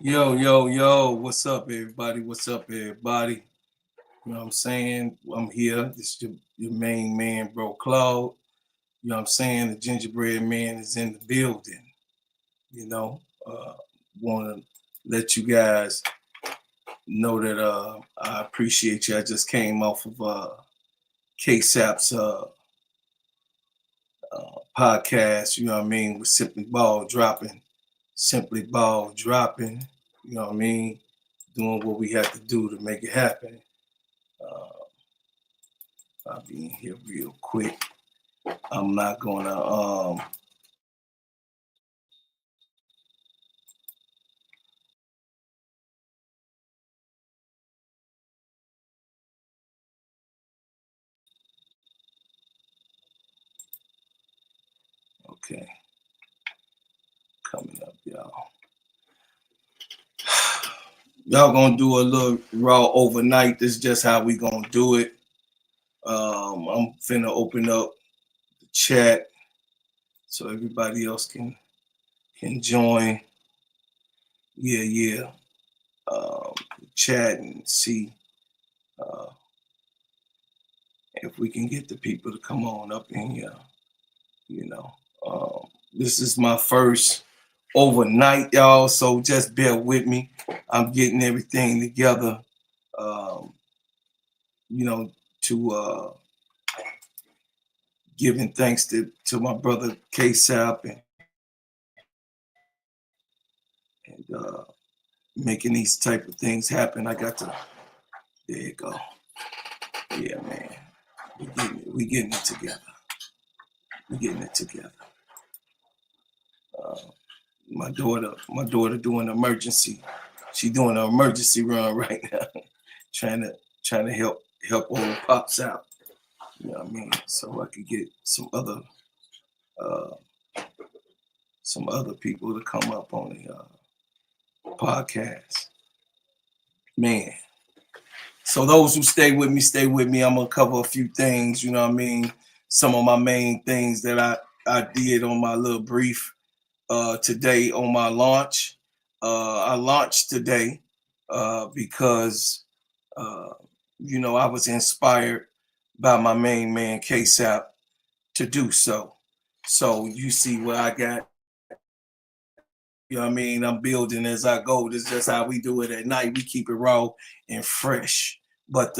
Yo, yo, yo, what's up, everybody? What's up, everybody? You know what I'm saying? I'm here. This is your main man, bro, Claude. You know what I'm saying? The gingerbread man is in the building. You know, want to let you guys know that I appreciate you. I just came off of KSAP's podcast, you know what I mean, with Simply Ball Dropping, you know what I mean, doing what we have to do to make it happen. Uh, I'll be in here real quick. I'm not gonna okay, coming up, y'all. Y'all gonna do a little raw overnight. This is just how we gonna do it. I'm finna open up the chat so everybody else can join. Yeah, yeah. Chat and see uh, if we can get the people to come on up in here. You know, this is my first overnight, y'all. So just bear with me. I'm getting everything together. Um, you know, to giving thanks to my brother KSAP and making these type of things happen. I got to. There you go. Yeah, man. We getting it together. We getting it together. Uh, my daughter doing emergency. She doing an emergency run right now, trying to help old pops out. You know what I mean? So I could get uh, some other people to come up on the podcast. Man. So those who stay with me, stay with me. I'm gonna cover a few things. You know what I mean? Some of my main things that I did on my little brief today on my launch. I launched today because uh, I was inspired by my main man KSAP to do so. So you see what I got. You know what I mean? I'm building as I go. This is just how we do it at night. We keep it raw and fresh. But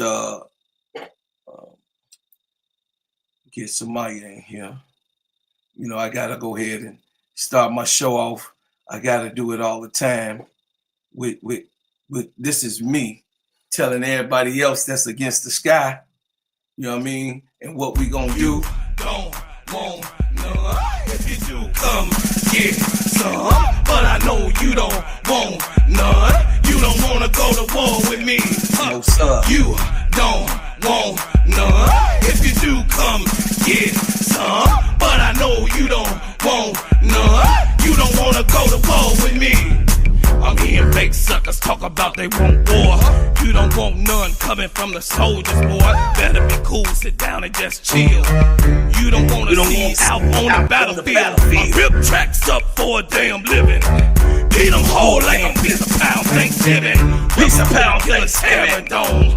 get somebody in here. I gotta go ahead and start my show off. I gotta do it all the time. With this is me telling everybody else that's against the sky. You know what I mean? And what we gonna do? Don't want none. If you do, come get some. But I know you don't want none. You don't wanna go to war with me. No, sir. You don't want none. If you do, come get some. But I know you don't want none. You don't wanna go to war with me. I'm hearing fake suckers talk about they want war. You don't want none coming from the soldiers, boy. Better be cool, sit down and just chill. You don't wanna see out on the battlefield. I rip tracks up for a damn living. Beat them whole like a piece of pound Thanksgiving. Piece of pound killing Serv'n dome.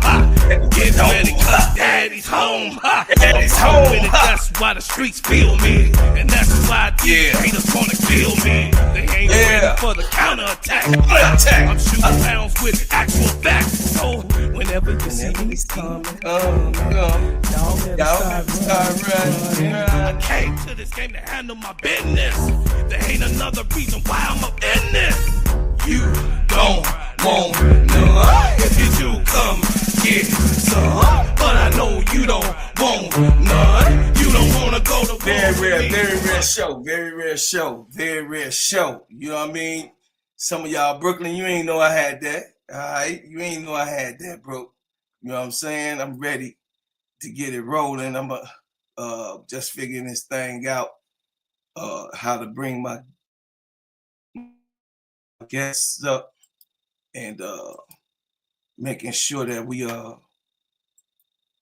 Get ready, cause daddy's home. Daddy's home. That's why the streets feel me. And that's why these haters wanna kill me. They ain't ready for the counterattack. I'm shooting rounds with actual facts. So whenever you see me coming, y'all better start running. I came to this game to handle my business. There ain't another reason why I'm up in this. You don't want none. If you do, come get some. But I know you don't want none. You don't wanna go to war. Very rare show. Very rare show. Very rare show. You know what I mean? Some of y'all Brooklyn, you ain't know I had that. All right, you ain't know I had that, bro. You know what I'm saying? I'm ready to get it rolling. I'm just figuring this thing out. How to bring my guests up and making sure that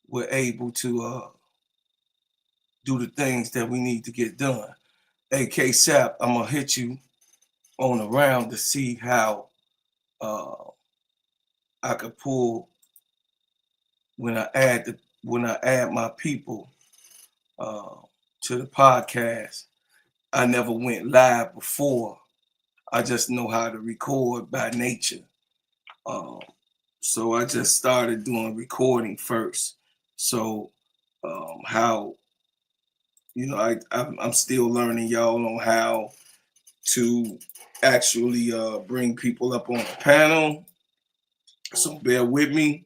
we're able to do the things that we need to get done. Hey, K-Sap, I'm gonna hit you on around to see how uh, I could pull when I add my people uh, to the podcast. I never went live before. I just know how to record by nature. Um, so I just started doing recording first. So how I'm still learning y'all on how to actually bring people up on the panel. So bear with me.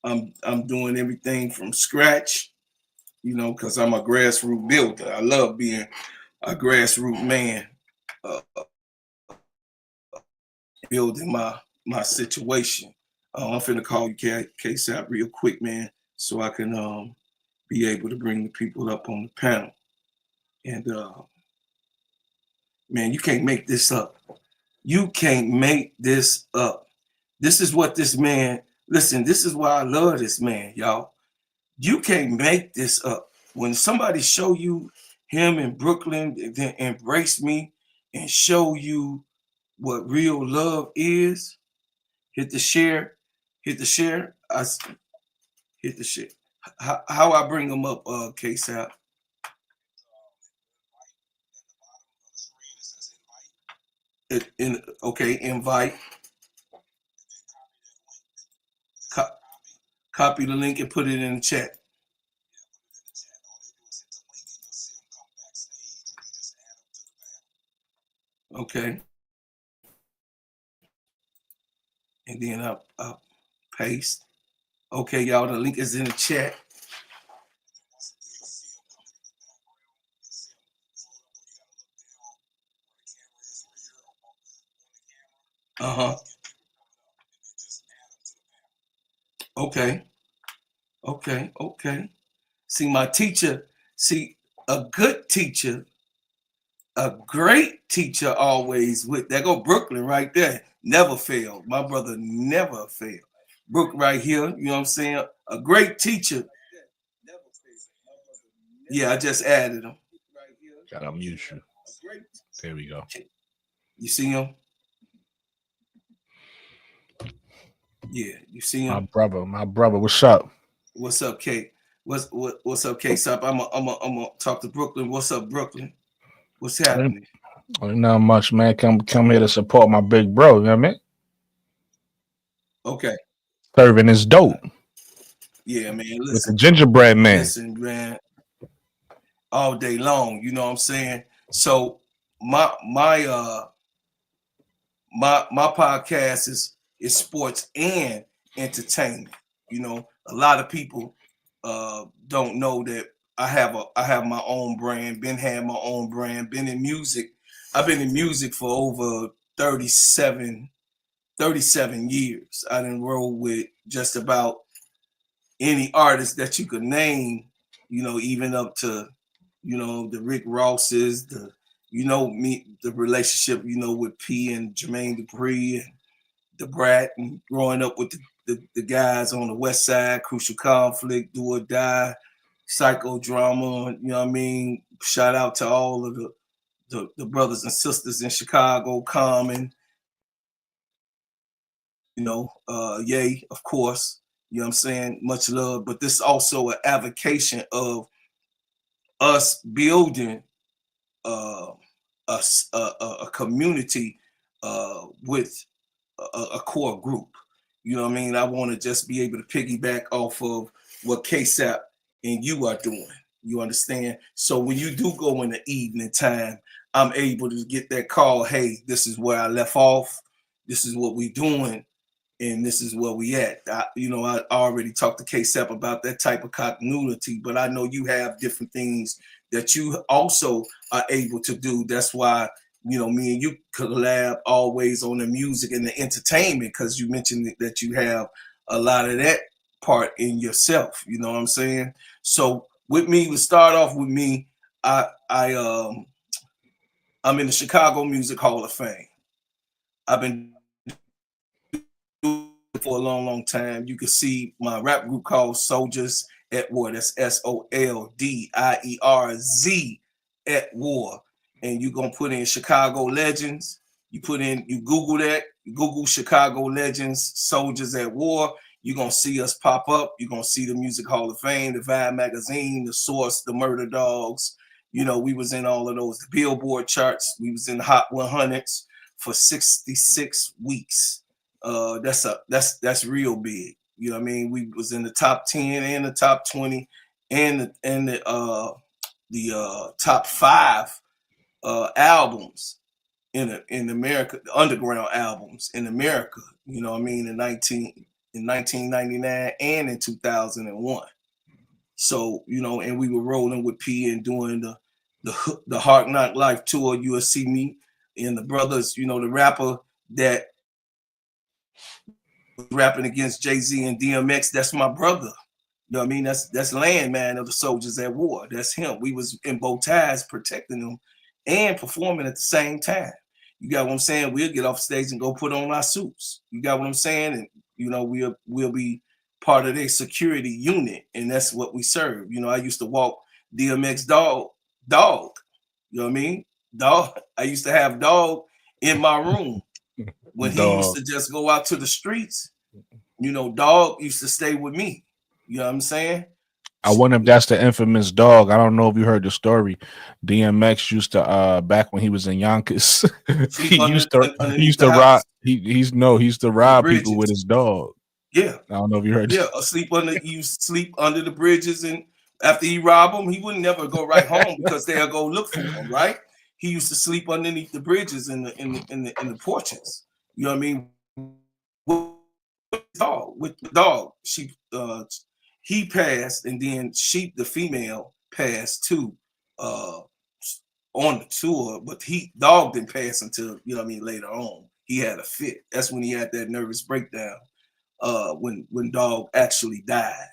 I'm doing everything from scratch, because I'm a grassroots builder. I love being a grassroots man, uh, building my situation. I'm finna call you KSAP real quick, man, so I can be able to bring the people up on the panel. And man, you can't make this up. You can't make this up. This is what this man. Listen, this is why I love this man, y'all. You can't make this up. When somebody show you him in Brooklyn, then embrace me and show you what real love is, hit the share, hit the share. Hit the share. How I bring them up, KSAP? Okay, invite, co- copy the link and put it in the chat. Okay, and then I paste. Okay, y'all, the link is in the chat. Uh-huh. Okay, okay. See, my teacher, see, a good teacher, a great teacher always with that go Brooklyn right there. Never failed. My brother never failed. Brook right here, you know what I'm saying? A great teacher. Yeah, I just added him. Gotta mute you. There we go. You see him? Yeah, you see him? My brother, what's up? What's up, Kate? What's up, Kate? Sup? I'm gonna talk to Brooklyn. What's up, Brooklyn? What's Ain't, happening? ain't not much, man. Come here to support my big bro. You know what I mean? Okay. Serv'n is dope Yeah, man. with the Listen, gingerbread man. listen, man. All day long. You know what I'm saying? So my podcast is sports and entertainment. A lot of people don't know that I have my own brand. Had my own brand. Been in music. I've been in music for over 37 years. I didn't roll with just about any artist that you could name, even up to, the Rick Rosses, me, the relationship, with P and Jermaine Dupri and the Brat, and growing up with the guys on the West Side, Crucial Conflict, Do or Die, Psychodrama, you know what I mean? Shout out to all of the brothers and sisters in Chicago, Common, Yay, of course. You know what I'm saying? Much love. But this is also an avocation of us building uh, a community with a core group. You know what I mean? I want to just be able to piggyback off of what KSAP and you are doing. You understand? So when you do go in the evening time, I'm able to get that call. Hey, this is where I left off. This is what we doing, and this is where we at. I already talked to KSAP about that type of continuity, but I know you have different things that you also are able to do. That's why, me and you collab always on the music and the entertainment, because you mentioned that you have a lot of that part in yourself. You know what I'm saying? So with me, to start off with me, I'm in the Chicago Music Hall of Fame. I've been for a long, long time. You can see my rap group called Soldiers at War. That's SOLDIERZ at War. And you're gonna put in Chicago Legends. You Google that, you Google Chicago Legends, Soldiers at War. You're gonna see us pop up. You're gonna see the Music Hall of Fame, the Vibe magazine, the Source, the Murder Dogs. We was in all of those, the Billboard charts. We was in the Hot 100s for 66 weeks. That's real big. You know what I mean? We was in the top 10 and the top 20 and the top 5 albums in America, the underground albums in America. You know what I mean? In 1999 and in 2001. So and we were rolling with P and doing the Hard Knock Life tour. You'll see me and the brothers. The rapper that was rapping against Jay-Z and DMX. That's my brother. You know what I mean? That's Landman of the Soldiers at War. That's him. We was in bow ties protecting them and performing at the same time. You got what I'm saying? We'll get off stage and go put on our suits. You got what I'm saying? And we'll be part of their security unit, and that's what we serve. I used to walk DMX dog. You know what I mean? Dog. I used to have dog in my room when he used to just go out to the streets. Dog used to stay with me. You know what I'm saying? I wonder if that's the infamous dog. I don't know if you heard the story. DMX used to back when he was in Yonkers. he used to rob. He used to rob people with his dog. Yeah, I don't know if you heard. Yeah, you sleep under the bridges, and after he robbed them, he wouldn't never go right home because they'll go look for him. Right? He used to sleep underneath the bridges in the porches. You know what I mean? With the dog, he passed, and then the female passed too, on the tour. But dog didn't pass until later on. He had a fit. That's when he had that nervous breakdown. When dog actually died.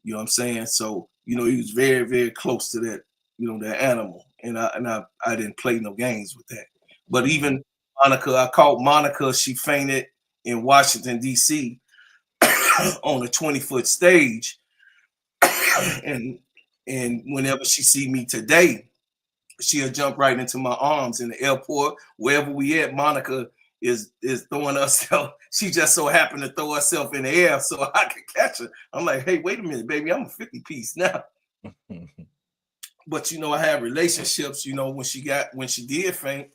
You know what I'm saying? So, he was very, very close to that, that animal. And I didn't play no games with that. But even Monica, I caught Monica, she fainted in Washington, D.C. on a 20-foot stage. and whenever she see me today, she'll jump right into my arms in the airport, wherever we at. Monica is throwing herself. She just so happened to throw herself in the air so I could catch her. I'm like, hey, wait a minute, baby, I'm a 50 piece now. But I had relationships. When she did faint,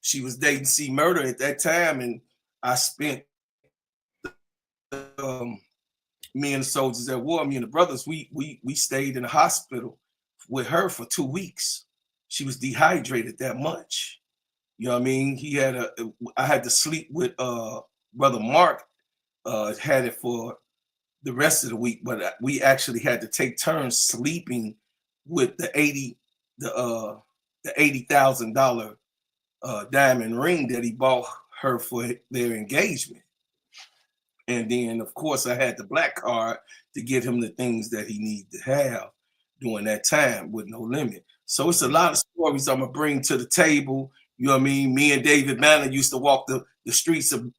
she was dating C Murder at that time, and I spent me and the Soldiers at War, me and the brothers, we stayed in the hospital with her for 2 weeks. She was dehydrated that much. You know what I mean? I had to sleep with Brother Mark, had it for the rest of the week, but we actually had to take turns sleeping with the $80,000 diamond ring that he bought her for their engagement. And then, of course, I had the black card to get him the things that he needed to have during that time with no limit. So it's a lot of stories I'm going to bring to the table. You know what I mean? Me and David Banner used to walk the streets of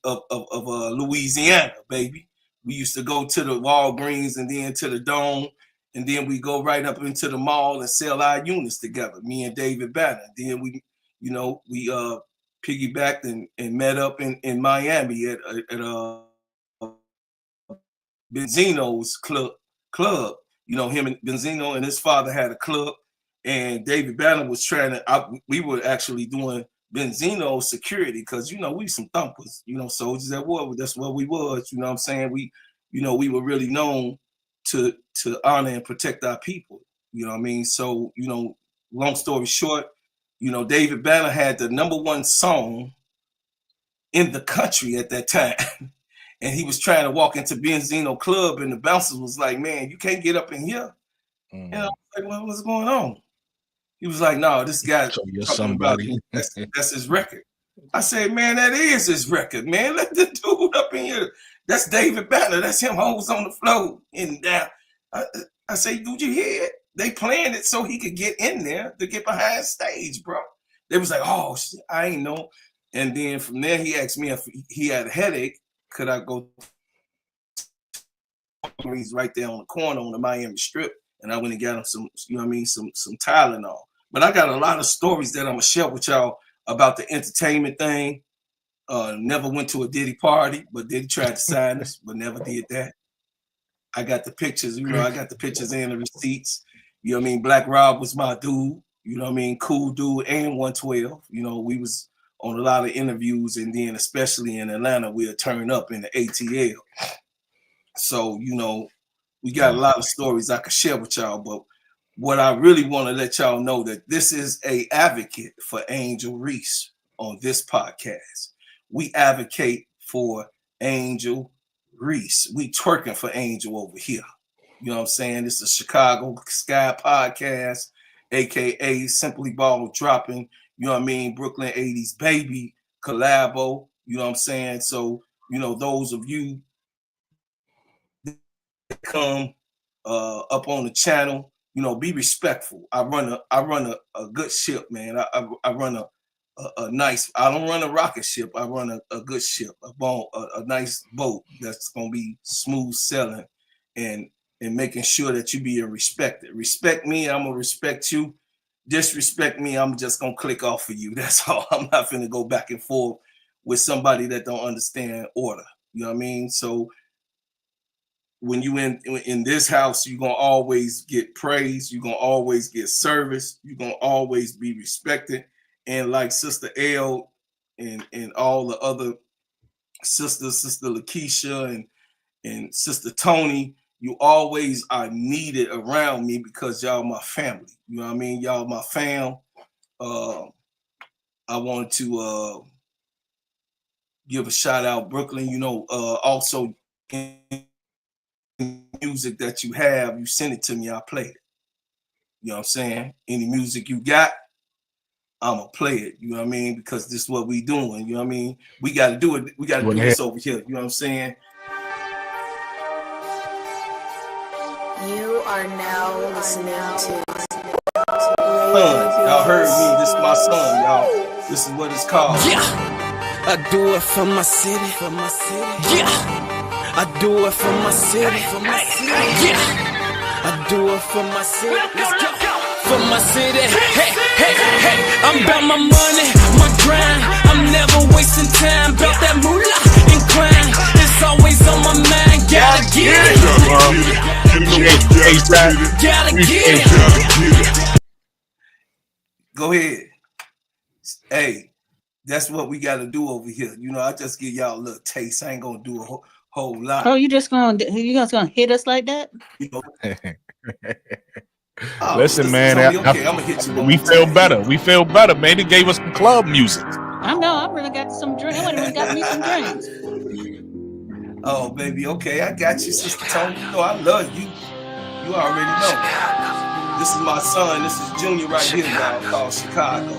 Louisiana, baby. We used to go to the Walgreens and then to the Dome, and then we go right up into the mall and sell our units together, me and David Banner. Then we piggybacked and met up in Miami at Benzino's club. Him and Benzino and his father had a club, and David Banner was we were actually doing Benzino security because we some thumpers, Soldiers at War. That's what we was. You know what I'm saying? We were really known to honor and protect our people. You know what I mean? So long story short, David Banner had the #1 song in the country at that time. And he was trying to walk into Benzino Club, and the bouncers was like, man, you can't get up in here. And I was like, well, what's going on? He was like, no, this guy's talking about that's his record. I said, man, that is his record, man. Let the dude up in here. That's David Banner. That's him hoes on the floor. And I say, did you hear it? They planned it so he could get in there to get behind stage, bro. They was like, oh, shit, I ain't know. And then from there, he asked me if he had a headache. Could I go right there on the corner on the Miami Strip? And I went and got him some, some Tylenol. But I got a lot of stories that I'm gonna share with y'all about the entertainment thing. Never went to a Diddy party, but Diddy tried to sign us, but never did that. I got the pictures, I got the pictures and the receipts. You know what I mean? Black Rob was my dude, you know what I mean? Cool dude and 112. We was on a lot of interviews, and then especially in Atlanta, we'll turn up in the ATL. So, we got a lot of stories I could share with y'all, but what I really want to let y'all know that this is a advocate for Angel Reese on this podcast. We advocate for Angel Reese. We twerking for Angel over here. You know what I'm saying? It's a Chicago Sky podcast, aka Simply Ball dropping, you know what I mean, Brooklyn 80s baby collabo, you know what I'm saying? So, those of you that come up on the channel, be respectful. I run a good ship, man. I run a nice, I don't run a rocket ship. I run a good ship, a nice boat that's gonna be smooth sailing and making sure that you be respected. Respect me, I'm gonna respect you. Disrespect me, I'm just gonna click off for you. That's all. I'm not gonna go back and forth with somebody that don't understand order. You know what I mean? So when you in this house, you're gonna always get praise, you're gonna always get service, you're gonna always be respected. And like Sister L and all the other sisters, Sister Lakeisha and Sister Tony, you always are needed around me because y'all my family. You know what I mean? Y'all my fam. I wanted to give a shout out, Brooklyn. Also music that you have, you send it to me, I'll play it. You know what I'm saying? Any music you got, I'ma play it. You know what I mean? Because this is what we doing. You know what I mean? We gotta do it. We gotta do this over here. You know what I'm saying? You are now listening to Y'all heard me. This is my song, y'all. This is what it's called. Yeah, I do it for my city. Yeah, I do it for my city. Yeah, I do it for my city. Let's go. For my city. Hey, hey, hey. I'm about my money, my grind. I'm never wasting time. About that moolah and grind. It's always on my mind. Gotta get it. Gotta get it. Go ahead. Hey, that's what we got to do over here. I just give y'all a little taste. I ain't gonna do a whole lot. Oh, you just gonna hit us like that? Listen, man. Okay, I'm gonna hit you. We feel better. We feel better, man. They gave us some club music. I know. I really got some drink. I really got me some drinks. Oh, baby. Okay, I got you, Sister Tony. I love you. You already know. This is my son. This is Junior right here, y'all, called Chicago.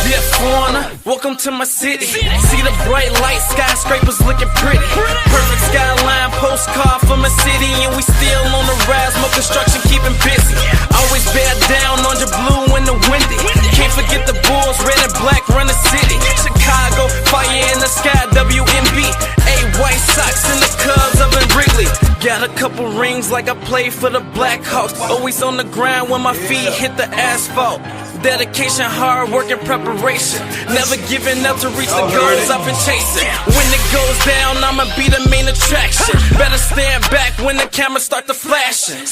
Yeah, foreigner, welcome to my city. See the bright light, skyscrapers looking pretty. Perfect skyline, postcard from a city, and we still on the rise, more construction keeping busy. Always bear down on your blue in the windy. Can't forget the Bulls, red and black run the city. Chicago, fire in the sky, Wnba. White Sox and the Cubs up in Wrigley. Got a couple rings like I play for the Blackhawks. Always on the grind when my feet hit the asphalt. Dedication, hard work, and preparation. Never giving up to reach the goals I've been chasing. When it goes down, I'ma be the main attraction. Better stand back when the cameras start to flashing.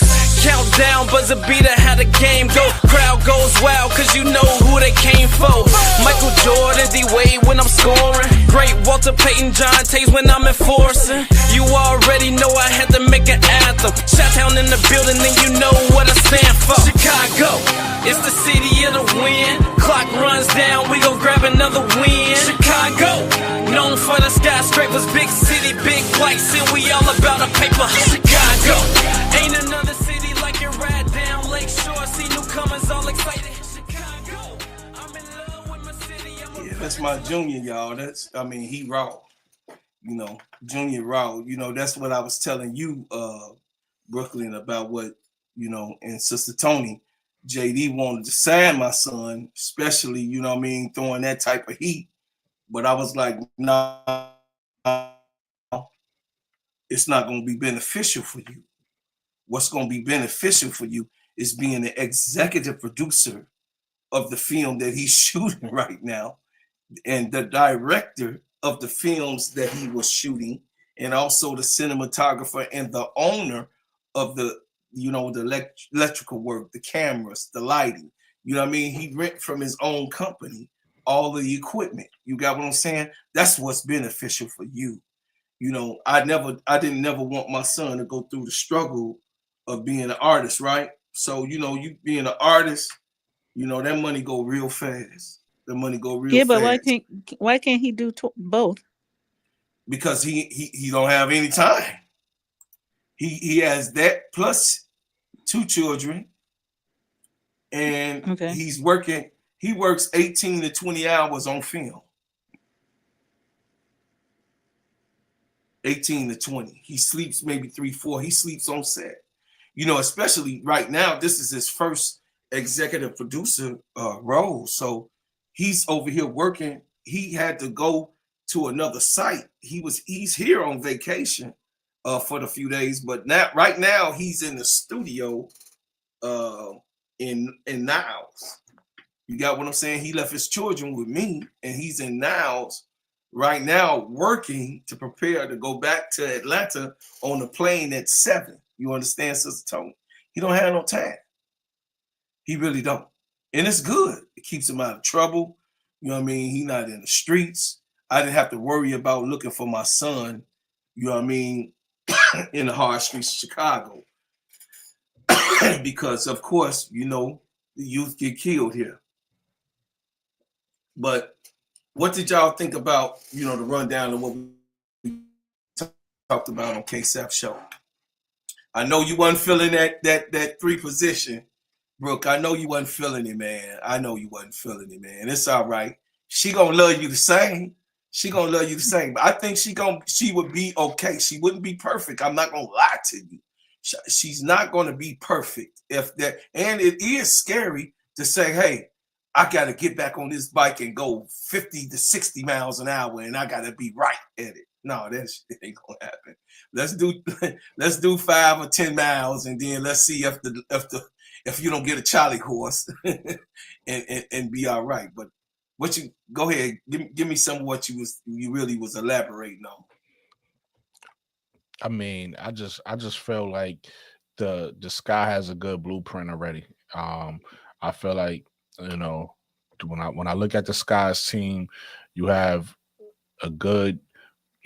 Countdown, buzzer beater, how the game go. Crowd goes wild, cause you know who they came for. Michael Jordan, D-Wade when I'm scoring. Great Walter Payton, John Tays when I'm enforcing. You already know I had to make an anthem. Shot-town in the building, and you know what I stand for. Chicago, it's the city of the win. Clock runs down, we gon' grab another win. Chicago, known for the skyscrapers, big city, big lights, and we all about a paper. Chicago, ain't another city like it. Right down Lakeshore, see newcomers all excited. Chicago, I'm in love with my city. Yeah, that's my Junior, y'all. He raw. Junior raw. That's what I was telling you, Brooklyn, about what, and Sister Tony. JD wanted to sign my son, especially, throwing that type of heat. But I was like, nah, it's not going to be beneficial for you. What's going to be beneficial for you is being the executive producer of the film that he's shooting right now, and the director of the films that he was shooting, and also the cinematographer and the owner of the, the electrical work, the cameras, the lighting. You know what I mean? He rent from his own company all of the equipment. You got what I'm saying? That's what's beneficial for you. I didn't never want my son to go through the struggle of being an artist, right? So, you being an artist, that money go real fast. The money go real Yeah, but why fast can't why can't he do both? because he don't have any time. He has that plus 2 children, and Okay. he's working. He works 18 to 20 hours on film. 18 to 20. He sleeps maybe 3, 4. He sleeps on set. Especially right now, this is his first executive producer role. So he's over here working. He had to go to another site. He's here on vacation for the few days, but right now he's in the studio in Niles. You got what I'm saying? He left his children with me, and he's in Niles right now working to prepare to go back to Atlanta on the plane at 7. You understand, Sister Tony? He don't have no time. He really don't. And it's good. It keeps him out of trouble. You know what I mean? He not in the streets. I didn't have to worry about looking for my son, you know what I mean, in the hard streets of Chicago. Because, of course, the youth get killed here. But what did y'all think about, the rundown of what we talked about on KSAP show? I know you wasn't feeling that 3 position, Brooke. I know you wasn't feeling it, man. I know you wasn't feeling it, man. It's all right. She gonna love you the same. She gonna love you the same. But I think she would be okay. She wouldn't be perfect. I'm not gonna lie to you. She's not gonna be perfect. And it is scary to say, hey, I gotta get back on this bike and go 50 to 60 miles an hour, and I gotta be right at it. No, that shit ain't gonna happen. Let's do 5 or 10 miles, and then let's see if you don't get a Charlie horse and be all right. But go ahead, give me some of what you really was elaborating on. I mean, I just feel like the Sky has a good blueprint already. I feel like, when I look at the Sky's team, you have a good,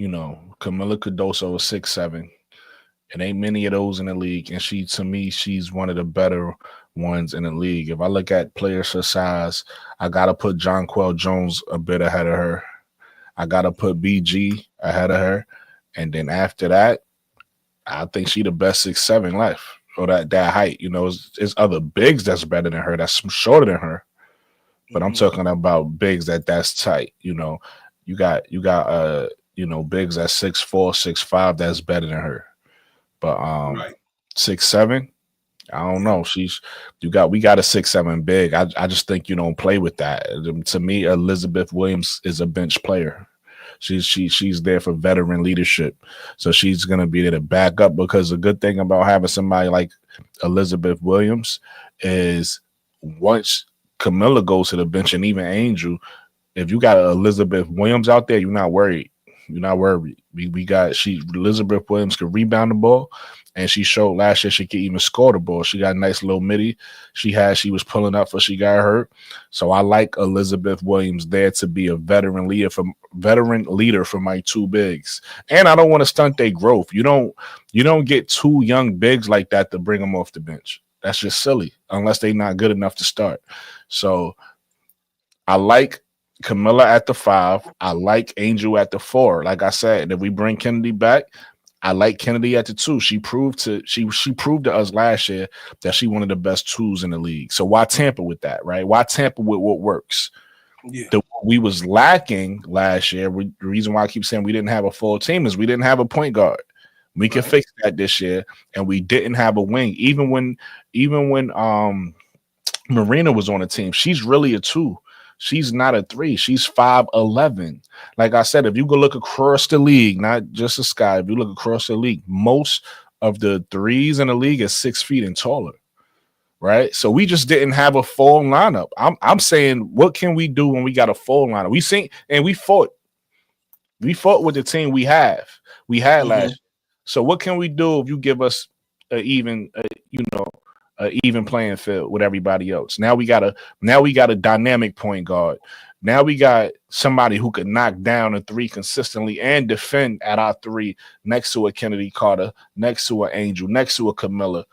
Camila Cardoso is 6'7". It ain't many of those in the league, and to me, she's one of the better ones in the league. If I look at players her size, I gotta put Jonquel Jones a bit ahead of her. I gotta put BG ahead of her, and then after that, I think she the best 6'7" left, or that height. It's other bigs that's better than her, that's shorter than her, but I'm talking about bigs that's tight. You got bigs at 6'4", 6'5", that's better than her. But right. 6'7", I don't know. We got a 6'7" big. I just think you don't play with that. To me, Elizabeth Williams is a bench player. She's there for veteran leadership, so she's gonna be there to back up. Because the good thing about having somebody like Elizabeth Williams is once Camilla goes to the bench, and even Angel, if you got Elizabeth Williams out there, you're not worried. You're not worried. Elizabeth Williams could rebound the ball, and she showed last year she could even score the ball. She got a nice little midi. She was pulling up before she got hurt. So I like Elizabeth Williams there to be a veteran leader for my 2 bigs. And I don't want to stunt their growth. You don't get 2 young bigs like that to bring them off the bench. That's just silly unless they're not good enough to start. So I like Camilla at the 5. I like Angel at the 4. Like I said, if we bring Kennedy back, I like Kennedy at the 2. She proved to us last year that she one of the best 2s in the league. So why tamper with that, right? Why tamper with what works? Yeah. We was lacking last year. The reason why I keep saying we didn't have a full team is we didn't have a point guard. We can fix that this year, and we didn't have a wing. Even when Marina was on the team, she's really a 2. She's not a 3. She's 5'11". Like I said, if you go look across the league, not just the Sky, if you look across the league, most of the 3s in the league is 6 feet and taller, right? So we just didn't have a full lineup. I'm saying, what can we do when we got a full lineup? We seen and we fought. We fought with the team we had last year. So what can we do if you give us a even, a even playing field with everybody else? Now we got a dynamic point guard. Now we got somebody who could knock down a three consistently and defend at our three next to a Kennedy Carter, next to an Angel, next to a Camilla.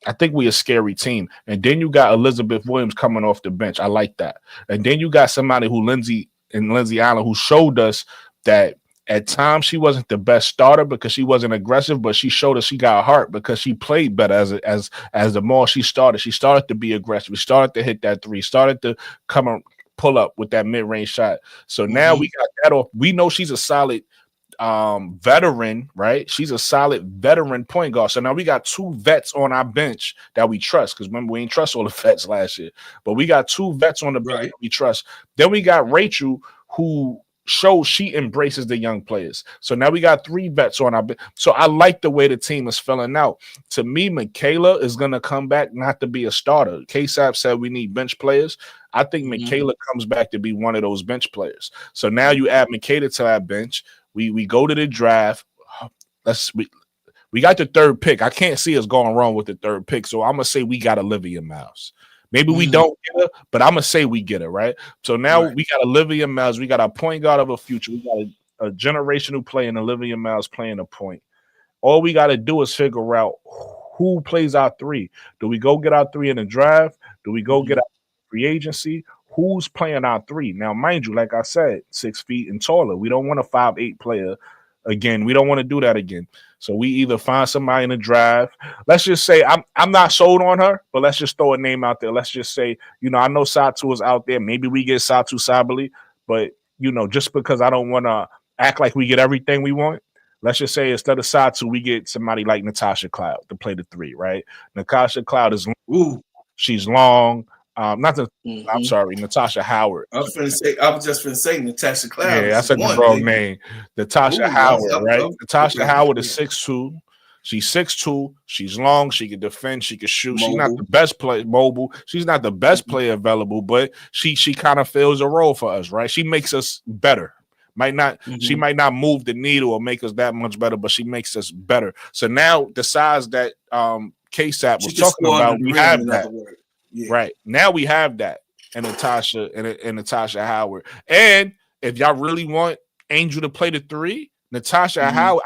I think we a scary team. And then you got Elizabeth Williams coming off the bench. I like that. And then you got somebody who Lindsay Allen, who showed us that at times she wasn't the best starter because she wasn't aggressive, but she showed us she got heart because she played better as the more she started. She started to be aggressive. She started to hit that three, started to come and pull up with that mid-range shot. So now we got that off. We know she's a solid veteran, right? She's a solid veteran point guard. So now we got two vets on our bench that we trust, because remember, we ain't trust all the vets last year, but we got two vets on the bench that we trust. Then we got Rachel, who shows she embraces the young players. So now we got three vets on our bench. So I like the way the team is filling out. To me, Michaela is going to come back not to be a starter. KSAP said we need bench players. I think Michaela comes back to be one of those bench players. So now you add Michaela to that bench. We go to the draft. We got the third pick. I can't see us going wrong with the third pick. So I'm gonna say we got Olivia Miles. Maybe we don't get her, but I'm gonna say we get her, right? So now we got Olivia Miles. We got a point guard of a future. We got a generational play in Olivia Miles playing a point. All we got to do is figure out who plays our three. Do we go get our three in the draft? Do we go get our free agency? Who's playing our three? Now, mind you, like I said, 6 feet and taller. We don't want a 5'8" player again. We don't want to do that again. So we either find somebody in the draft. Let's just say I'm not sold on her, but let's just throw a name out there. Let's just say, I know Satu is out there. Maybe we get Satu Sabali, but just because I don't want to act like we get everything we want, let's just say instead of Satu, we get somebody like Natasha Cloud to play the three, right? Natasha Cloud is she's long. Not the. I'm sorry, Natasha Howard. I was just going to say Natasha Cloud. Yeah, I said the wrong name. Natasha Howard, right? Natasha Howard is 6'2". She's 6'2". She's long. She can defend. She can shoot. Mobile. She's not the best player mobile. She's not the best player available, but she kind of fills a role for us, right? She makes us better. She might not move the needle or make us that much better, but she makes us better. So now the size that KSAP was talking about, we have that. Yeah. Right now we have that, and Natasha and Natasha Howard. And if y'all really want Angel to play the three, Natasha Howard,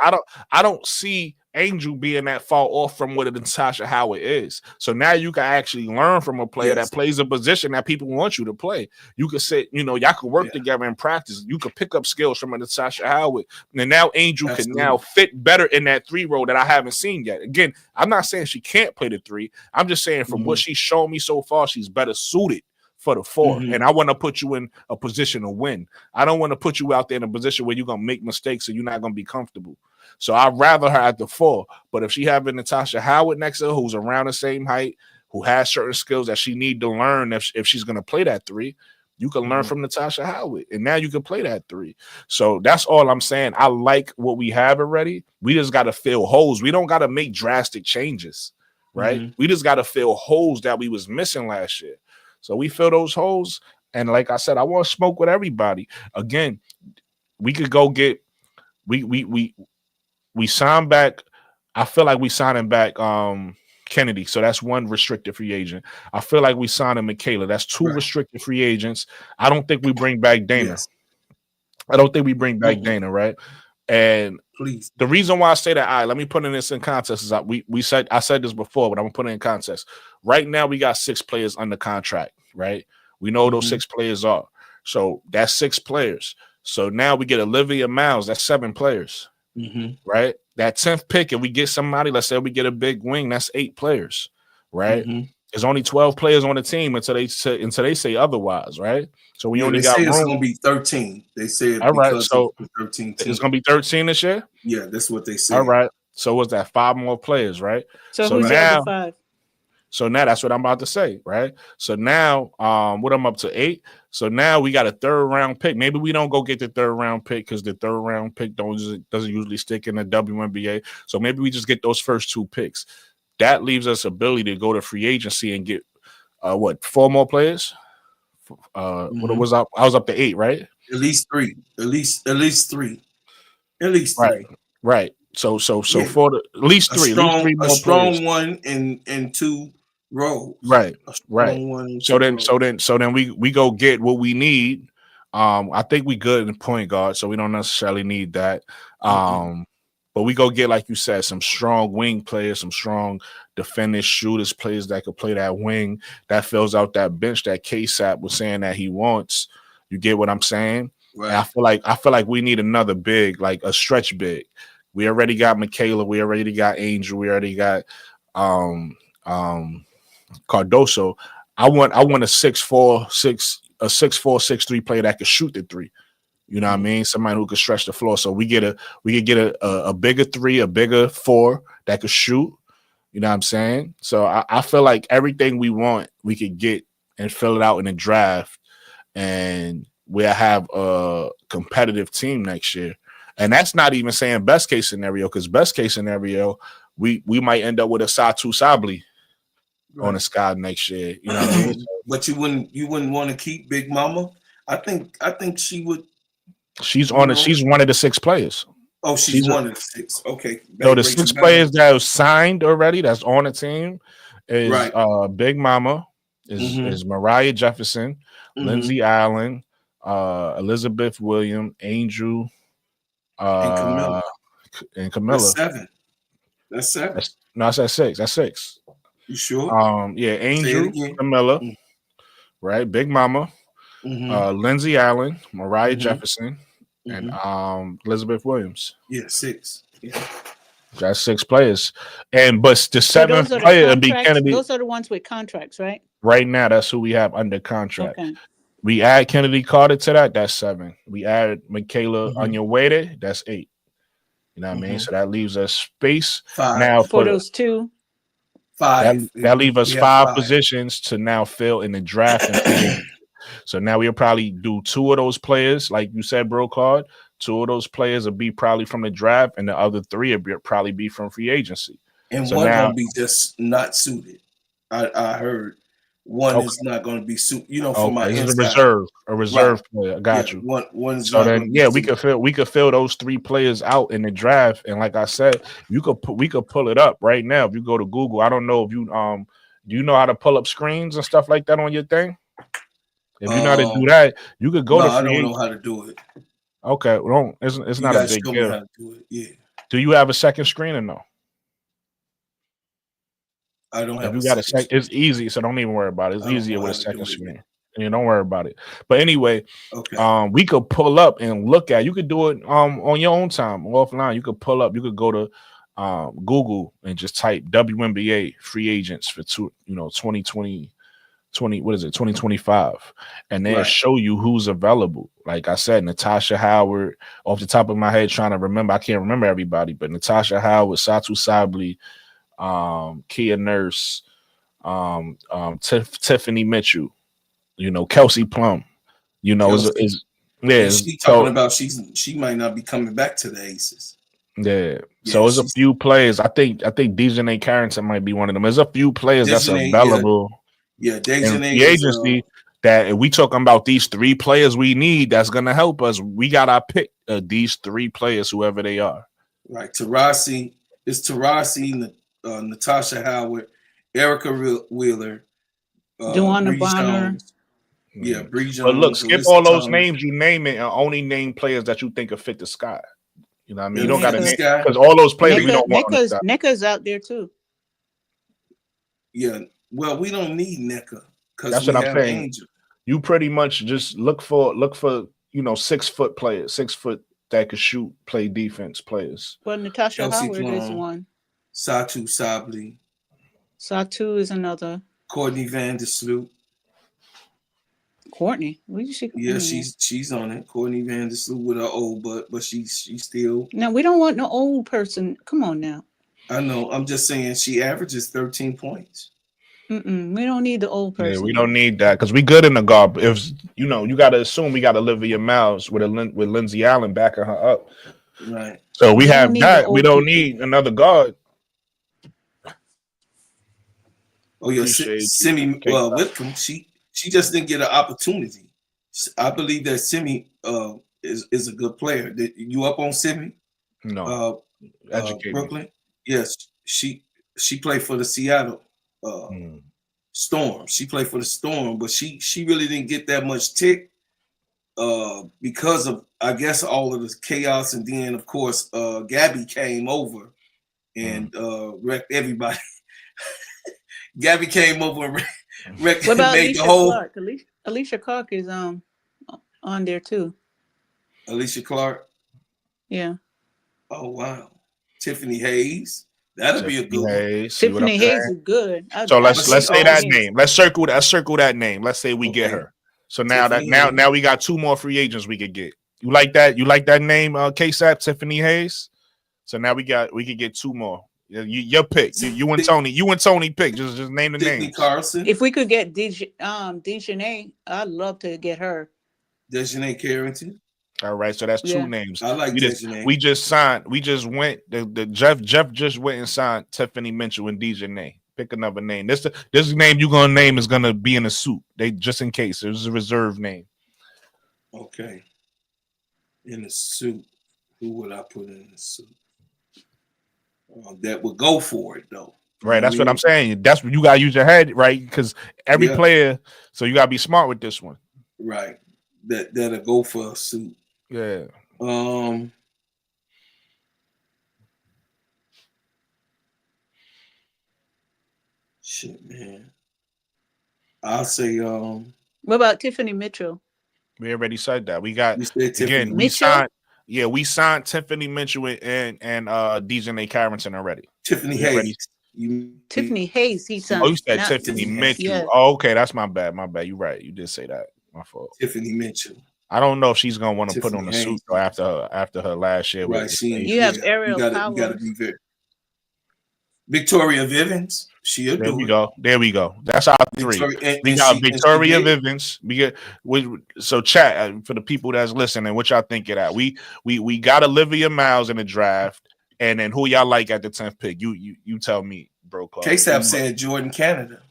I don't see Angel being that far off from what a Natasha Howard is. So now you can actually learn from a player that plays a position that people want you to play. You could sit, y'all could work together in practice. You could pick up skills from a Natasha Howard. And now Angel can now fit better in that three role that I haven't seen yet. Again, I'm not saying she can't play the three. I'm just saying from what she's shown me so far, she's better suited for the four. And I want to put you in a position to win. I don't want to put you out there in a position where you're going to make mistakes and you're not going to be comfortable. So I'd rather her at the four. But if she having Natasha Howard next to her, who's around the same height, who has certain skills that she need to learn if she's going to play that three, you can learn from Natasha Howard. And now you can play that three. So that's all I'm saying. I like what we have already. We just got to fill holes. We don't got to make drastic changes, right? We just got to fill holes that we was missing last year. So we fill those holes. And like I said, I want to smoke with everybody. Again, we could go get we signed back. I feel like we signing back Kennedy. So that's one restricted free agent. I feel like we signing Michaela. That's two restricted free agents. I don't think we bring back Dana. I don't think we bring back Dana, right? And the reason why I say that, let me put this in context, is I said this before, but I'm gonna put it in context. Right now, we got 6 players under contract, right? We know those 6 players are. So that's 6 players. So now we get Olivia Miles, that's 7 players. Right, that 10th pick, if we get somebody, let's say we get a big wing, that's 8 players, right? There's only 12 players on the team until they say otherwise, right? So we only got room. It's going to be 13. They said all right, so 13 teams. It's going to be 13 this year. Yeah, that's what they said. All right, so what's that? 5 more players, right? So who's now, the other 5? So now that's what I'm about to say, right? So now, what I'm up to 8. So now we got a 3rd round pick. Maybe we don't go get the 3rd round pick because the 3rd round pick doesn't usually stick in the WNBA. So maybe we just get those first 2 picks. that leaves us ability to go to free agency and get 4 more players. What was up? I was up to 8, right? At least 3. At least 3. At least 3. Right. So for at least 3 more a strong players. one and 2 roles. Right. A strong one and So then we go get what we need. I think we good in point guard, so we don't necessarily need that. But we go get, like you said, some strong wing players, some strong defenders, shooters, players that could play that wing, that fills out that bench that K-Sap was saying that he wants. You get what I'm saying? Right. And I feel like we need another big, like a stretch big. We already got Michaela, we already got Angel, we already got Cardoso. I want a 6'4", 6'3" player that could shoot the 3. You know what I mean? Somebody who could stretch the floor. So we could get a bigger 3, a bigger 4 that could shoot. You know what I'm saying? So I feel like everything we want, we could get and fill it out in the draft, and we'll have a competitive team next year. And that's not even saying best case scenario, because best case scenario, we might end up with a Satu Sabli on the sky next year. You know what I mean? But you wouldn't want to keep Big Mama. I think she would. She's one of the 6 players. Oh, she's one of the 6. Okay. So the 6 players that are signed already, that's on the team, is Big Mama, is Mariah Jefferson, Lindsay Allen, Elizabeth Williams, Angel, and Camilla. That's 7. No, that's 6. That's 6. You sure? Yeah, Angel, Camilla, right? Big Mama, Lindsay Allen, Mariah Jefferson, and Elizabeth Williams. Yeah, 6. Yeah. That's 6 players. But the 7th player would be Kennedy. Those are the ones with contracts, right? Right now, that's who we have under contract. Okay. We add Kennedy Carter to that, that's 7. We add Michaela Onyewede, that's 8. You know what I mean? So that leaves us space 5. now for those 2. 5. That leaves us 5 positions to now fill in the draft. So now we'll probably do 2 of those players, like you said, bro, Claude. 2 of those players will be probably from the draft, and the other 3 will probably be from free agency. And so one now, gonna be just not suited. I heard one is not going to be suited. For my inside. A reserve player. I got you. One. So then, we could fill those 3 players out in the draft, and like I said, we could pull it up right now. If you go to Google, I don't know if you do you know how to pull up screens and stuff like that on your thing? If you know how to do that, you could go to free. I don't know how to do it. Okay, well, it's not a big deal. How to do it. Yeah. Do you have a second screen or no? I don't have. If you got a second, it's easy, so don't even worry about it. It's easier with a second screen. And you don't worry about it. But anyway, we could pull up and look at. You could do it on your own time, offline. You could pull up. You could go to Google and just type WNBA free agents for 2020. 2025, and they'll show you who's available. Like I said, Natasha Howard, off the top of my head, trying to remember, I can't remember everybody, but Natasha Howard, Satu Sabli, Kia Nurse, Tiffany Mitchell, Kelsey Plum, she's talking about she might not be coming back to the Aces. Yeah. So there's a few players. I think Dejanay Carrington might be one of them. There's a few players that's available. Yeah, the agency that if we talking about these 3 players we need, that's gonna help us. We got our pick of these 3 players, whoever they are. Right, Taurasi, Natasha Howard, Erica Wheeler, Dewana Bonner. Yeah, Bree Jones. But look, skip all those names. You name it, and only name players that you think will fit the sky. You know what I mean? You don't got to name because all those players we don't want. Nneka's out there too. Yeah. Well, we don't need Nneka because that's what I'm saying. Angel. You pretty much just look for 6-foot players, 6 foot that could shoot, play defense players. Well, Natasha Kelsey Howard Plum, is one. Satu Sabli. Satu is another. Courtney Vandersloot. Courtney, where did she? Yeah, she's on it. Courtney Vandersloot with her old butt, but she's still. No, we don't want no old person. Come on now. I know. I'm just saying she averages 13 points. We don't need the old person. Yeah, we don't need that because we good in the guard. If you got to assume we got Olivia Miles with Lindsay Allen backing her up. Right. So we have that. We don't need another guard. Oh yeah, Simi Whitcomb. She just didn't get an opportunity. I believe that Simi is a good player. You up on Simi? No. Educate Brooklyn. me. Yes, she played for the Seattle Storm. She played for the Storm, but she really didn't get that much tick because of, I guess, all of the chaos. And then of course Gabby came over and wrecked everybody. Gabby came over and wrecked. What about made Alicia the whole. Clark? Alicia Clark is on there too. Alicia Clark. Yeah. Oh wow. Tiffany Hayes. That'll be a good one. Tiffany Hayes is good. So let's say that name. Let's circle that name. Let's say we get her. So now we got 2 more free agents we could get. You like that? You like that name, KSAP, Tiffany Hayes? So now we could get 2 more. Your pick. You and Tony pick. Just name the name. Carlson. If we could get Dejanay, I'd love to get her. Dejanay Carrington. All right, so that's 2 names. I like Dejanay. We just went. The Jeff just went and signed Tiffany Mitchell and Dejanay. Pick another name. This name you're gonna name is gonna be in a suit. They just in case. There's a reserve name. Okay. In a suit. Who would I put in a suit? That would go for it though. Right, that's what I'm saying. That's what you gotta use your head, right? Because every player, so you gotta be smart with this one. Right. That'll go for a suit. Yeah. Shit, man. I'll say what about Tiffany Mitchell? We already said that. We got again, we signed Tiffany Mitchell and Dejanay Carrington already. Tiffany Hayes. Tiffany Hayes, he signed. Oh, you said Tiffany Mitchell. Yeah. Oh, okay, that's my bad. You're right. You did say that. My fault. Tiffany Mitchell. I don't know if she's gonna want to put on a suit though after her last year. Right. You have Ariel Powers. You gotta be very. Victoria Vivens. There we go. That's our 3. We got Victoria Vivens. So chat for the people that's listening. What y'all think of that? We got Olivia Miles in the draft, and then who y'all like at the 10th pick? You tell me, bro. KSAP said Jordan Canada.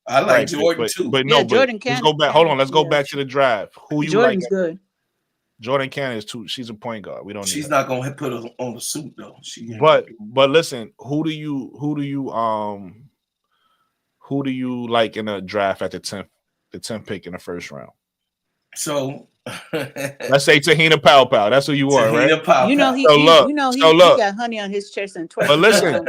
I like Jordan too. But Jordan Canada. Let's go back. Hold on. Let's go back to the draft. Who you Jordan's like? Good. Jordan Cannon is she's a point guard. We don't. She's not gonna put her on the suit though. But listen, who do you like in a draft at the 10th pick in the first round? So let's say Tahina Pow. That's who you are, right? Pow. You know he got honey on his chest and twerk. But listen,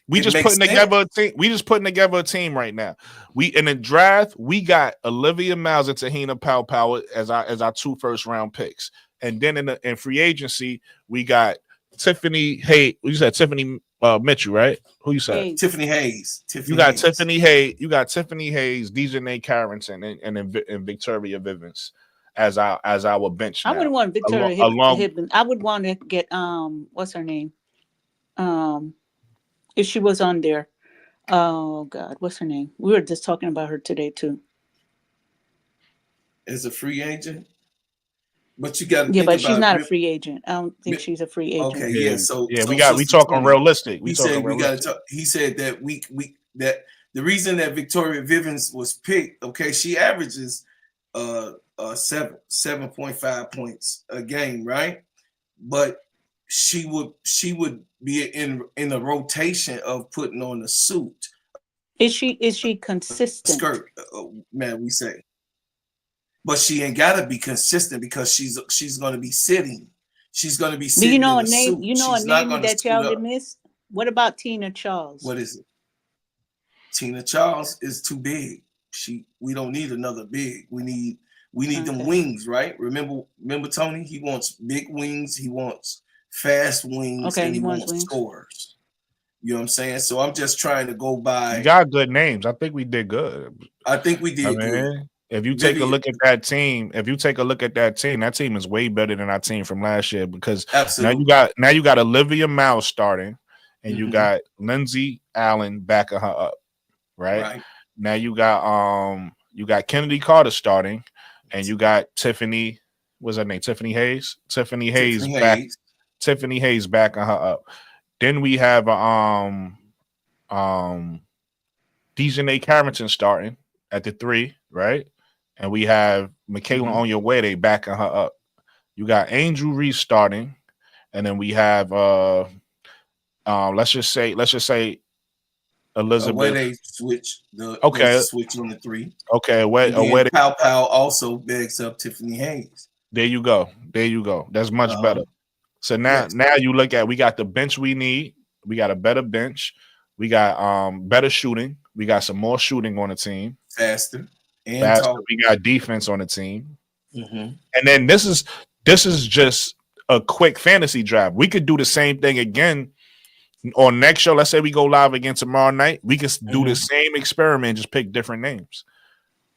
we just putting together a team. We just putting together a team right now. We in the draft, we got Olivia Miles and Tahina Pow as our 2 first-round picks. And then in free agency, we got Tiffany Hayes. You said Tiffany Mitchell, right? Who you said? Tiffany Hayes. You got Tiffany Hayes, Dejanay Carrington, and Victoria Vivens as our bench. I wouldn't want Victoria Vivens. I would want to get what's her name? If she was on there. Oh God, what's her name? We were just talking about her today too. As a free agent? But you got to but she's not a free agent. I don't think she's a free agent. Okay, yeah. So we talking realistic. He said that we that the reason that Victoria Vivens was picked, okay, she averages 7.5 points a game, right? But she would be in a rotation of putting on a suit. Is she consistent? Skirt, man, we say. But she ain't gotta be consistent because she's gonna be sitting. She's gonna be sitting. Do you know in a name? Suit. You know she's a name that y'all would miss? What about Tina Charles? What is it? Tina Charles is too big. We don't need another big. We need them wings, right? Remember Tony? He wants big wings. He wants fast wings. Okay, and he wants scores. You know what I'm saying? So I'm just trying to go by. You got good names. I think we did good. I think we did good. If you take a look at that team, that team is way better than our team from last year because now you got Olivia Miles starting, and you got Lindsay Allen backing her up, right? Now you got Kennedy Carter starting, and you got Tiffany. What's her name? Tiffany Hayes. Tiffany Hayes backing her up. Then we have Dejanay Carrington starting at the 3, right? And we have Michaela on your way. They backing her up. You got Angel Reese starting, and then we have let's just say Elizabeth. Where they switch okay, switch on the 3. Okay, and Pow Pow also begs up Tiffany Hayes. There you go. That's much better. So now you look at, we got the bench we need. We got a better bench. We got better shooting. We got some more shooting on the team. Faster. We got defense on the team. And then this is just a quick fantasy draft. We could do the same thing again on next show. Let's say we go live again tomorrow night. We can do the same experiment, just pick different names.